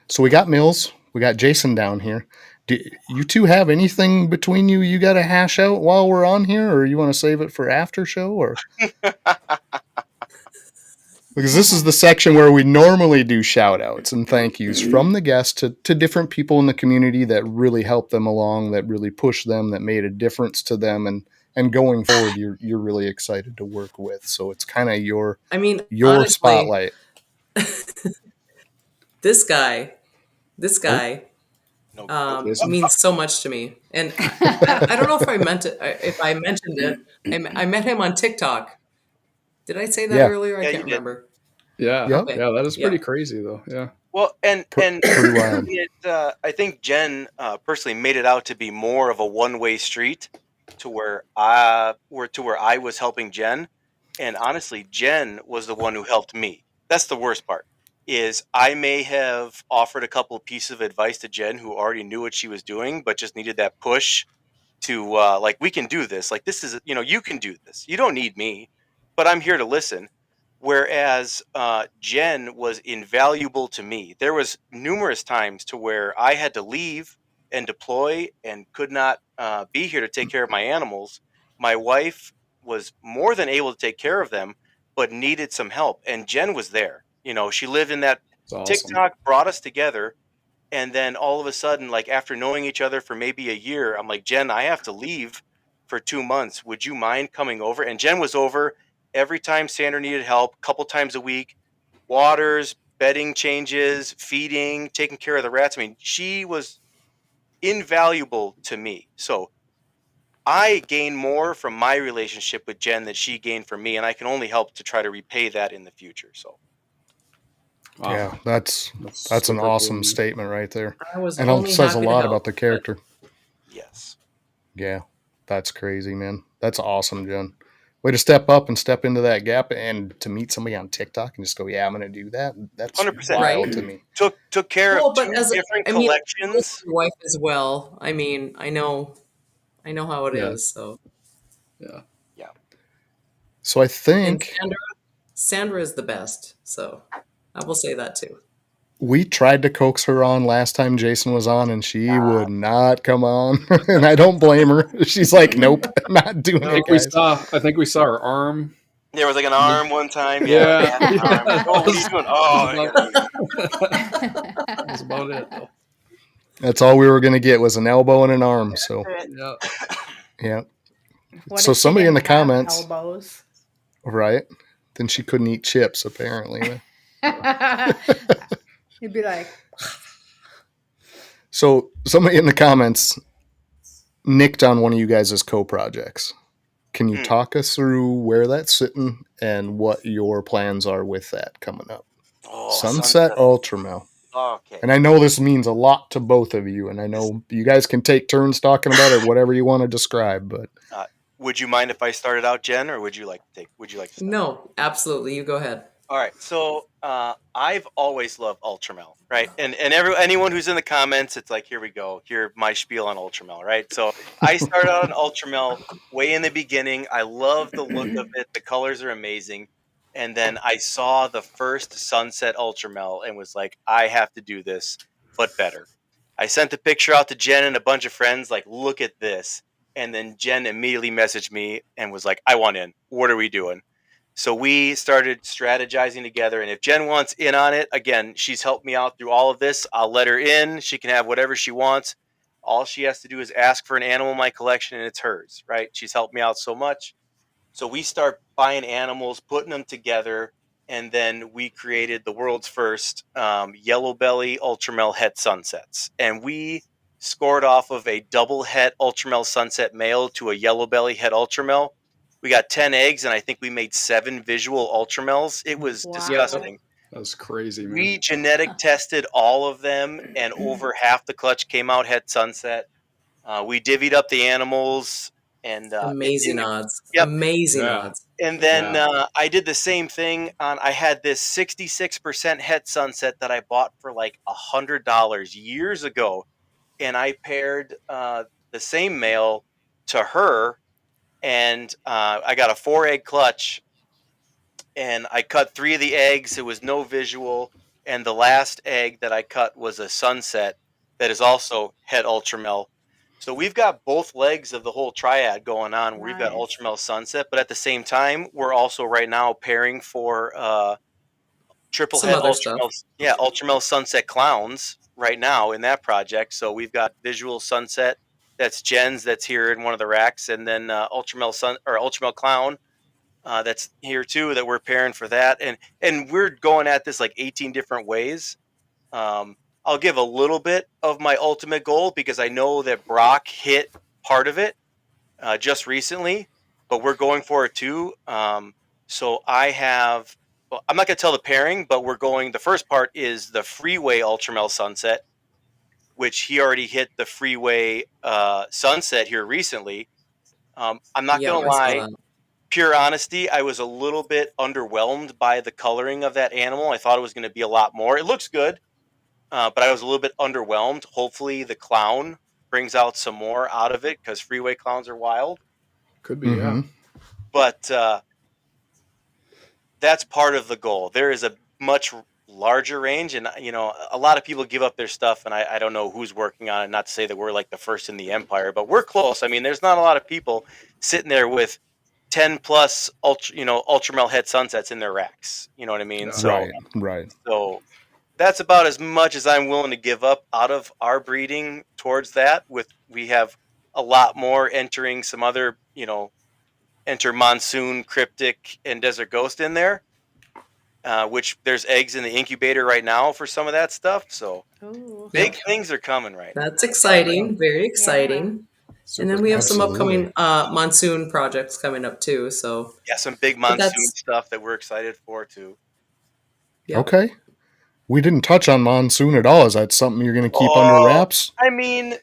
So we got Mills. We got Jason down here. Do you two have anything between you got to hash out while we're on here, or you want to save it for after show, or because this is the section where we normally do shout outs and thank yous from the guests to different people in the community that really helped them along, that really pushed them, that made a difference to them, and going forward you're really excited to work with. So it's kind of your honestly, spotlight. This guy No. means so much to me, and I don't know if I meant it. If I mentioned it, I met him on TikTok. Did I say that Yeah. earlier? I Yeah, can't you did. remember. Yeah, Yep. Okay. yeah, that is pretty Yeah. crazy, though. Yeah. Well, and Pretty wild. I think Jen personally made it out to be more of a one-way street to where I was helping Jen, and honestly, Jen was the one who helped me. That's the worst part. Is I may have offered a couple of pieces of advice to Jen who already knew what she was doing, but just needed that push to like, we can do this. Like, this is, you can do this. You don't need me, but I'm here to listen. Whereas Jen was invaluable to me. There was numerous times to where I had to leave and deploy and could not be here to take care of my animals. My wife was more than able to take care of them, but needed some help. And Jen was there. She lived in that. It's awesome. TikTok brought us together. And then all of a sudden, like after knowing each other for maybe a year, I'm like, Jen, I have to leave for 2 months. Would you mind coming over? And Jen was over every time Sandra needed help, a couple times a week, waters, bedding changes, feeding, taking care of the rats. I mean, she was invaluable to me. So I gained more from my relationship with Jen than she gained from me. And I can only help to try to repay that in the future. So. Wow. Yeah, that's an super awesome cool. statement right there. I was And only it says a happy to lot help, about the character. Yes. Yeah, that's crazy, man. That's awesome, Jen. Way to step up and step into that gap, and to meet somebody on TikTok and just go, yeah, I'm going to do that. That's 100%. wild Right. to me. Took care Well, of but two as different I mean, collections. your wife as well. I mean, I know how it is. Yeah. So, Yeah. Yeah. So I and think Sandra is the best. So I will say that too. we tried to coax her on last time Jason was on, and she would not come on. And I don't blame her. She's like, nope, not doing I it, think guys. I think we saw her arm. There was like an arm one time. Yeah. Like an arm. Like, oh, what are you doing? Oh, I gotta leave. That was about it, though. That's all we were going to get was an elbow and an arm. So, Yeah. yeah. What So if she somebody in didn't the have comments- elbows? Right? Then she couldn't eat chips, apparently. You'd be like, So somebody in the comments nicked on one of you guys' co-projects. Can you talk us through where that's sitting and what your plans are with that coming up? Oh, Sunset Ultramel. Okay. And I know this means a lot to both of you, and I know you guys can take turns talking about it, whatever you want to describe. But Would you mind if I started out, Jen, or would you like to start? No, absolutely. You go ahead. All right. So I've always loved Ultramel, right? And anyone who's in the comments, it's like, here we go. Here, my spiel on Ultramel, right? So I started out on Ultramel way in the beginning. I love the look of it. The colors are amazing. And then I saw the first Sunset Ultramel and was like, I have to do this, but better. I sent the picture out to Jen and a bunch of friends, like, look at this. And then Jen immediately messaged me and was like, I want in. What are we doing? So we started strategizing together. And if Jen wants in on it, again, she's helped me out through all of this. I'll let her in. She can have whatever she wants. All she has to do is ask for an animal in my collection and it's hers, right? She's helped me out so much. So we start buying animals, putting them together, and then we created the world's first yellow belly ultramel het sunsets. And we scored off of a double het ultramel sunset male to a yellow belly het ultramel. We got 10 eggs, and I think we made 7 visual ultramels. It was Wow. disgusting. That's crazy, man. We genetic tested all of them, and over half the clutch came out het sunset. We divvied up the animals, and Amazing odds. Yep. Amazing Yeah. odds. and then I did the same thing I had this 66% het sunset that I bought for like $100 years ago. And I paired the same male to her, and I got a 4-egg clutch, and I cut 3 of the eggs. It was no visual. And the last egg that I cut was a sunset that is also het ultramel. So we've got both legs of the whole triad going on. We've got Nice. ultramel sunset, but at the same time, we're also right now pairing for triple Some het other stuff. ultramel sunset clowns right now in that project. So we've got visual sunset, that's Jen's, that's here in one of the racks, and then ultramel clown that's here too, that we're pairing for that. And we're going at this like 18 different ways. I'll give a little bit of my ultimate goal because I know that Brock hit part of it just recently, but we're going for it too. So I have, well, I'm not going to tell the pairing, but the first part is the freeway ultramel sunset, which he already hit the freeway sunset here recently. I'm not going to I saw lie. that. Pure honesty, I was a little bit underwhelmed by the coloring of that animal. I thought it was going to be a lot more. It looks good, but I was a little bit underwhelmed. Hopefully the clown brings out some more out of it because freeway clowns are wild. Could be, yeah. But that's part of the goal. There is a much larger range, and a lot of people give up their stuff, and I don't know who's working on it. Not to say that we're like the first in the empire, but we're close. I mean, there's not a lot of people sitting there with 10 plus ultramel het sunsets in their racks. You know what I mean? Yeah. So, Right. So that's about as much as I'm willing to give up out of our breeding towards that. We have a lot more entering some other, enter monsoon, cryptic, and desert ghost in there. Which there's eggs in the incubator right now for some of that stuff. So Ooh. big things are coming right now. That's exciting. Very exciting. Super And then we have cool. some Absolutely. upcoming monsoon projects coming up too. So Yeah, some big monsoon stuff that we're excited for too. Yep. Okay. We didn't touch on monsoon at all. Is that something you're going to keep under wraps? I mean,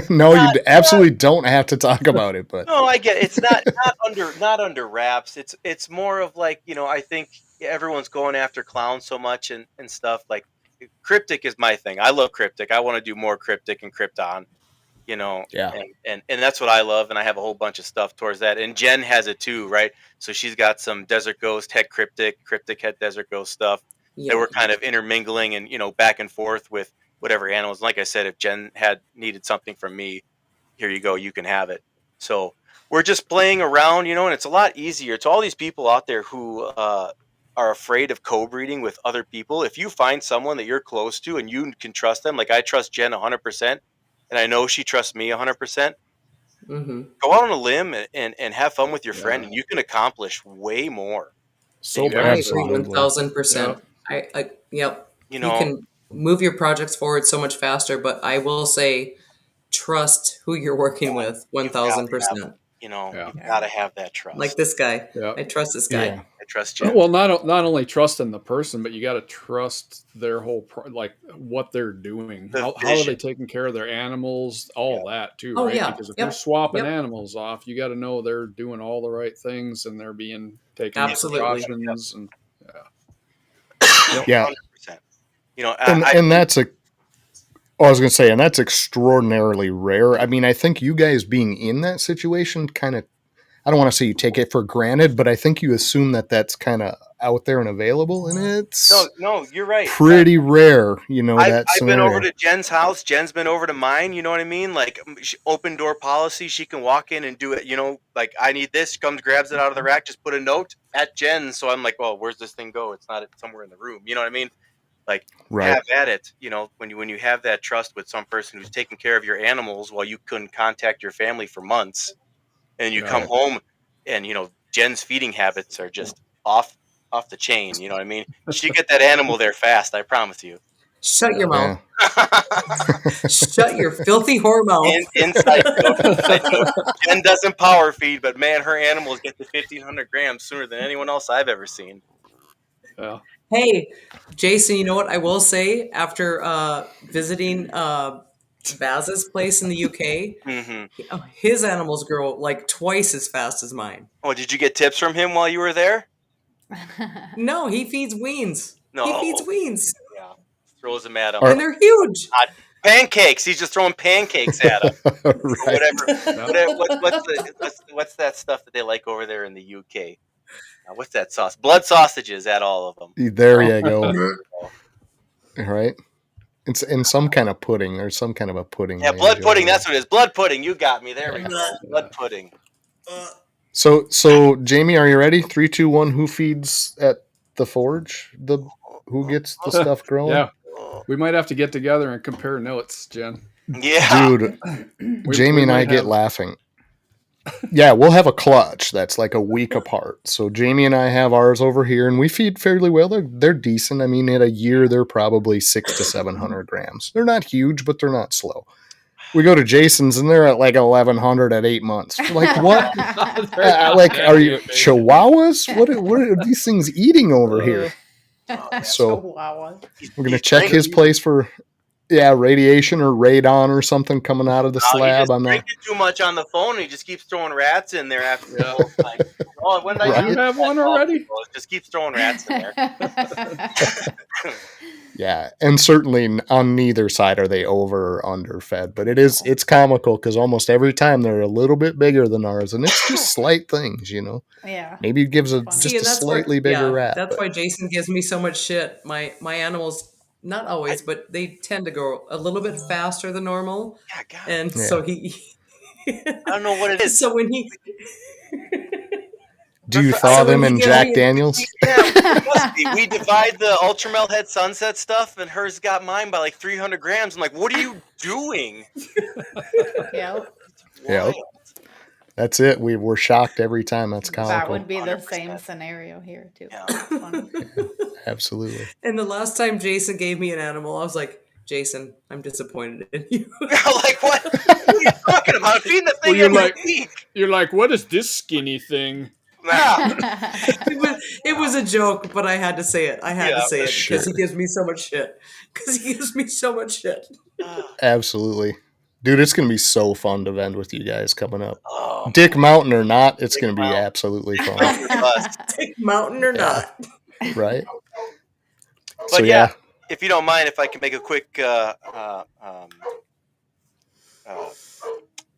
No, you absolutely don't have to talk about it. But no, I get it. It's not under wraps. It's more of like, I think everyone's going after clowns so much and stuff. Like cryptic is my thing. I love cryptic. I want to do more cryptic and krypton. Yeah. And that's what I love, and I have a whole bunch of stuff towards that. And Jen has it too, right? So she's got some desert ghost, het cryptic het desert ghost stuff that we're kind of intermingling and back and forth with whatever animals. Like I said, if Jen needed something from me, here you go, you can have it. So we're just playing around, and it's a lot easier. To all these people out there who are afraid of co-breeding with other people, if you find someone that you're close to and you can trust them, like I trust Jen 100%, and I know she trusts me 100%, go out on a limb and have fun with your friend, and you can accomplish way more. So I agree absolutely. 1,000%. Yep. You can move your projects forward so much faster, but I will say trust who you're working with 1,000%. You gotta have that trust. Like this guy. Yeah. I trust this guy. Yeah. I trust Jen. Well, not only trusting the person, but you got to trust their whole what they're doing. How are they taking care of their animals? All that too, right? Because if you're swapping animals off, you got to know they're doing all the right things and they're being taken precautions. And yeah. 100%. And that's I was going to say, and that's extraordinarily rare. I mean, I think you guys being in that situation kind of I don't want to say you take it for granted, but I think you assume that that's kind of out there and available, and it's No, you're right. pretty rare, that I've been over scenario. to Jen's house. Jen's been over to mine. You know what I mean? Like open door policy. She can walk in and do it. Like I need this. She comes, grabs it out of the rack. Just put a note at Jen's. So I'm like, well, where's this thing go? It's not somewhere in the room. You know what I mean? Like Right. have at it. When you have that trust with some person who's taking care of your animals while you couldn't contact your family for months, and you come home and Jen's feeding habits are just off the chain. You know what I mean? She get that animal there fast. I promise you. Shut your Yeah. mouth. Shut your filthy whore mouth. Inside joke. Jen doesn't power feed, but man, her animals get to 1,500 grams sooner than anyone else I've ever seen. Yeah. Hey, Jason, you know what I will say? After visiting Baz's place in the UK, Mm-hmm. his animals grow like twice as fast as mine. Oh, did you get tips from him while you were there? No, he feeds weans. No. He feeds weans. Yeah. Throws them at him. And they're huge. Pancakes. He's just throwing pancakes at him. Right. Whatever. What's that stuff that they like over there in the UK? What's that sauce? Blood sausages at all of them. There you go. Right. It's in some kind of pudding or some kind of a pudding. Yeah, blood pudding. That's what it is. Blood pudding. You got me. There we go. Blood pudding. So Jamie, are you ready? 3, 2, 1. Who feeds at the forge? Who gets the stuff growing? Yeah. We might have to get together and compare notes, Jen. Yeah. Dude, Jamie and I get laughing. Yeah, we'll have a clutch that's like a week apart. So Jamie and I have ours over here, and we feed fairly well. They're decent. I mean, in a year, they're probably 600 to 700 grams. They're not huge, but they're not slow. We go to Jason's, and they're at like 1,100 at 8 months. Like, what? Like, are you Chihuahuas? What are these things eating over here? So we're going to check his place for... Yeah, radiation or radon or something coming out of the slab. I'm drinking too much on the phone. And he just keeps throwing rats in there after the whole time. Oh, when did I You have one already? Just keeps throwing rats in there. Yeah, and certainly on neither side are they over or underfed, but it's comical because almost every time they're a little bit bigger than ours, and it's just slight things, Yeah. Maybe it gives just a slightly bigger rat. That's why Jason gives me so much shit. My animals. Not always, but they tend to go a little bit faster than normal. Yeah, God. And so he... I don't know what it is. So when he... Do you thaw them in Jack Daniels? Yeah, we divide the Ultramel Head Sunset stuff, and hers got mine by like 300 grams. I'm like, what are you doing? Yep. Yeah. That's it. We were shocked every time. That's comical. That would be the 100%. same scenario here too. Yeah. Absolutely. And the last time Jason gave me an animal, I was like, Jason, I'm disappointed in you. Like, what? What are you talking about? I'm feeding the thing every week. You're like, what is this skinny thing? Nah. It was a joke, but I had to say it. I had to say it sure. because he gives me so much shit. Absolutely. Dude, it's going to be so fun to vend with you guys coming up. Oh, Dick Mountain or not, it's going to be Mountain. absolutely fun. Take mountain or not. Right? But yeah, if you don't mind, if I can make a quick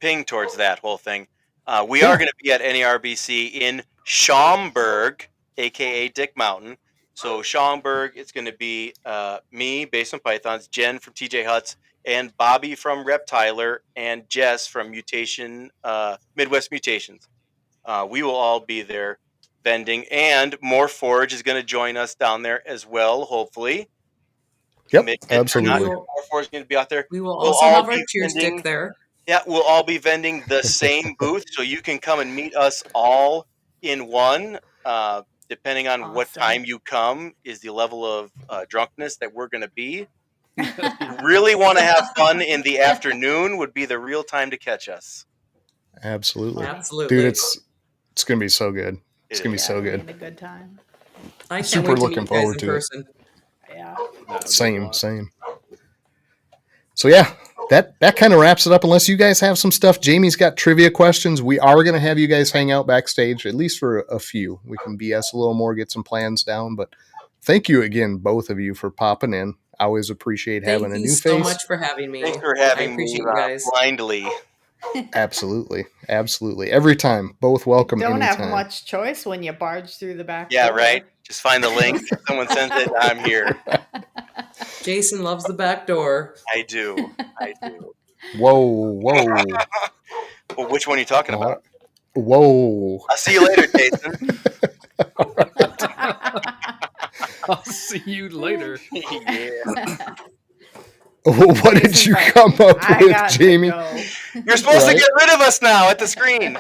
ping towards that whole thing. We are going to be at NERBC in Schaumburg, a.k.a. Dick Mountain. So Schaumburg, it's going to be me, Basement Pythons, Jen from TJ Hutch, and Bobby from Reptiler, and Jess from Midwest Mutations. We will all be there vending, and Morph Forge is going to join us down there as well, hopefully. Yep, absolutely. Morph Forge is going to be out there. We will also have our cheer stick there. Yeah, we'll all be vending the same booth, so you can come and meet us all in one. Depending on what time you come is the level of drunkenness that we're going to be. Really want to have fun in the afternoon would be the real time to catch us. Absolutely. Absolutely. Dude, it's going to be so good. It's going to be so good. A good time. I can't Super wait to looking meet you guys forward in to it. person. Yeah. Same. So yeah, that kind of wraps it up. Unless you guys have some stuff, Jamie's got trivia questions. We are going to have you guys hang out backstage, at least for a few. We can BS a little more, get some plans down. But thank you again, both of you, for popping in. I always appreciate having a new face. Thank you so much for having me. Thanks for having I appreciate me you guys. blindly. Absolutely. Absolutely. Every time. Both welcome Don't anytime. have much choice when you barge through the back Yeah, door. right. Just find the link. Someone sends it. I'm here. Jason loves the back door. I do. I do. Whoa. Well, which one are you talking about? Whoa. I'll see you later, Jason. I'll see you later. Yeah. What did Jason's you like, come up I with, got to Jamie? go. You're supposed Right? to get rid of us now at the screen.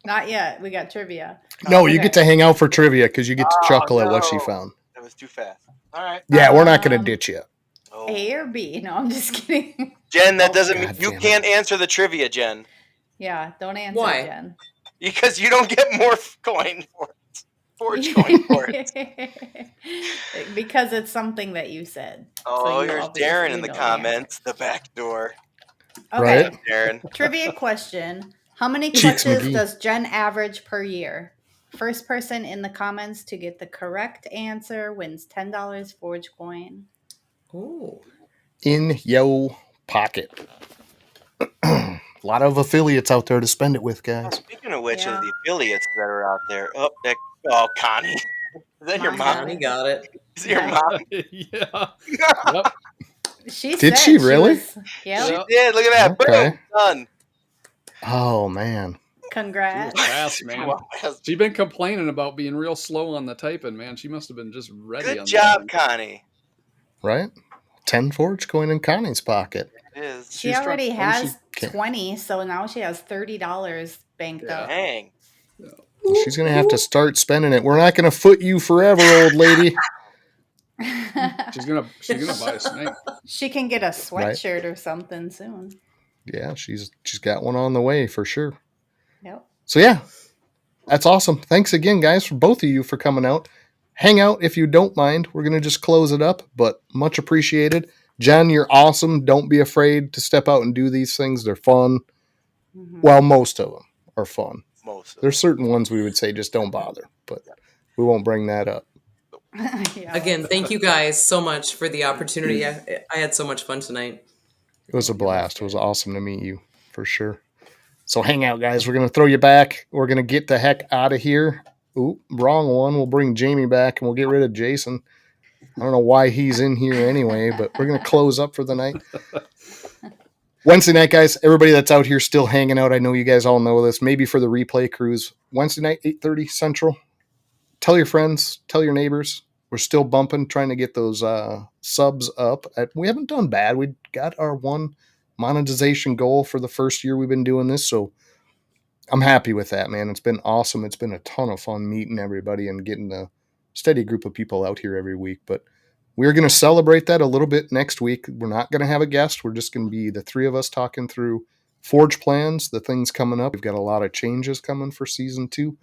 Not yet. We got trivia. No, you Okay. get to hang out for trivia because you get to Oh, chuckle at what she no. found. That was too fast. All right. Yeah, we're not going to Um, ditch you. Oh. A or B? No, I'm just kidding. Jen, that Oh, doesn't mean God you damn it. can't answer the trivia, Jen, Yeah, don't answer, Why? Jen. because you don't get more coin for it. Forge coin for it. Because it's something that you said. Oh, you here's obviously Darren in the know comments. The back door. Okay. Right? Darren. Trivia question. How many Cheeks clutches McGee. does Jen average per year? First person in the comments to get the correct answer wins $10 Forge coin. Oh. In yo pocket. A lot of affiliates out there to spend it with, Oh, guys. speaking of which, Yeah. of the affiliates that are out there. Connie. Is that your Mom mom? Connie got it. Is it your Yeah. mom? Yeah. Yep. She Did said she really? Yeah. She did. Look at that. Okay. Boom. Done. Oh, man. Congrats. She was fast, man. She's been complaining about being real slow on the typing, man. She must have been just ready on Good that job, thing. Connie. Right? 10 Forge coin in Connie's pocket. It is. She She's already trying- and has she- 20, so now she has $30 banked Yeah. up. Dang. She's going to have to start spending it. We're not going to foot you forever, old lady. She's gonna buy a snake. She can get a sweatshirt or something soon. Yeah, she's got one on the way for sure. Yep. So, yeah, that's awesome. Thanks again, guys, for both of you for coming out. Hang out if you don't mind. We're going to just close it up, but much appreciated. Jen, you're awesome. Don't be afraid to step out and do these things. They're fun. Mhm. Well, most of them are fun. Most of There's certain ones we would say just don't bother, but we won't bring that up. Yeah. Again, thank you guys so much for the opportunity. I had so much fun tonight. It was a blast. It was awesome to meet you, for sure. So hang out, guys. We're going to throw you back. We're going to get the heck out of here. Ooh, wrong one. We'll bring Jamie back, and we'll get rid of Jason. I don't know why he's in here anyway, but we're going to close up for the night. Wednesday night, guys, everybody that's out here still hanging out, I know you guys all know this, maybe for the replay cruise, Wednesday night, 8:30 Central. Tell your friends, tell your neighbors. We're still bumping, trying to get those subs up. We haven't done bad. We got our one monetization goal for the first year we've been doing this, so I'm happy with that, man. It's been awesome. It's been a ton of fun meeting everybody and getting a steady group of people out here every week, but we're going to celebrate that a little bit next week. We're not going to have a guest. We're just going to be the three of us talking through Forge plans, the things coming up. We've got a lot of changes coming for season 2.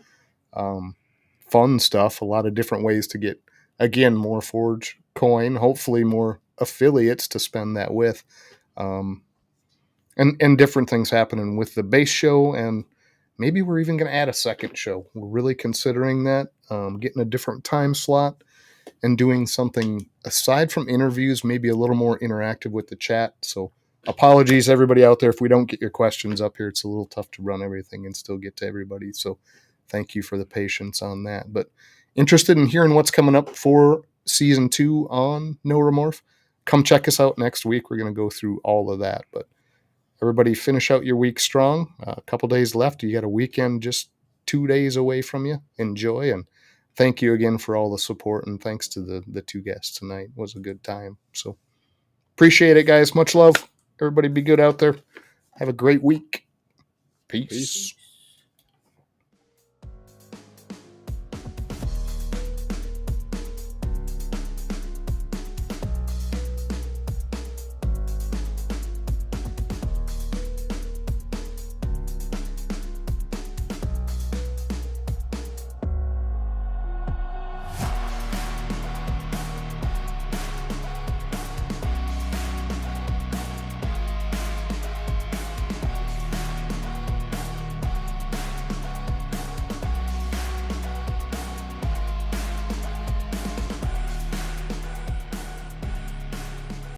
Fun stuff, a lot of different ways to get, again, more Forge coin, hopefully more affiliates to spend that with. And different things happening with the base show, and maybe we're even going to add a second show. We're really considering that, getting a different time slot and doing something aside from interviews, maybe a little more interactive with the chat. So apologies, everybody out there, if we don't get your questions up here. It's a little tough to run everything and still get to everybody. So thank you for the patience on that. But interested in hearing what's coming up for season 2 on No Remorph, come check us out next week. We're going to go through all of that. But everybody finish out your week strong. A couple days left. You got a weekend just 2 days away from you. Enjoy, and thank you again for all the support, and thanks to the 2 guests tonight. It was a good time. So appreciate it, guys. Much love. Everybody be good out there. Have a great week. Peace.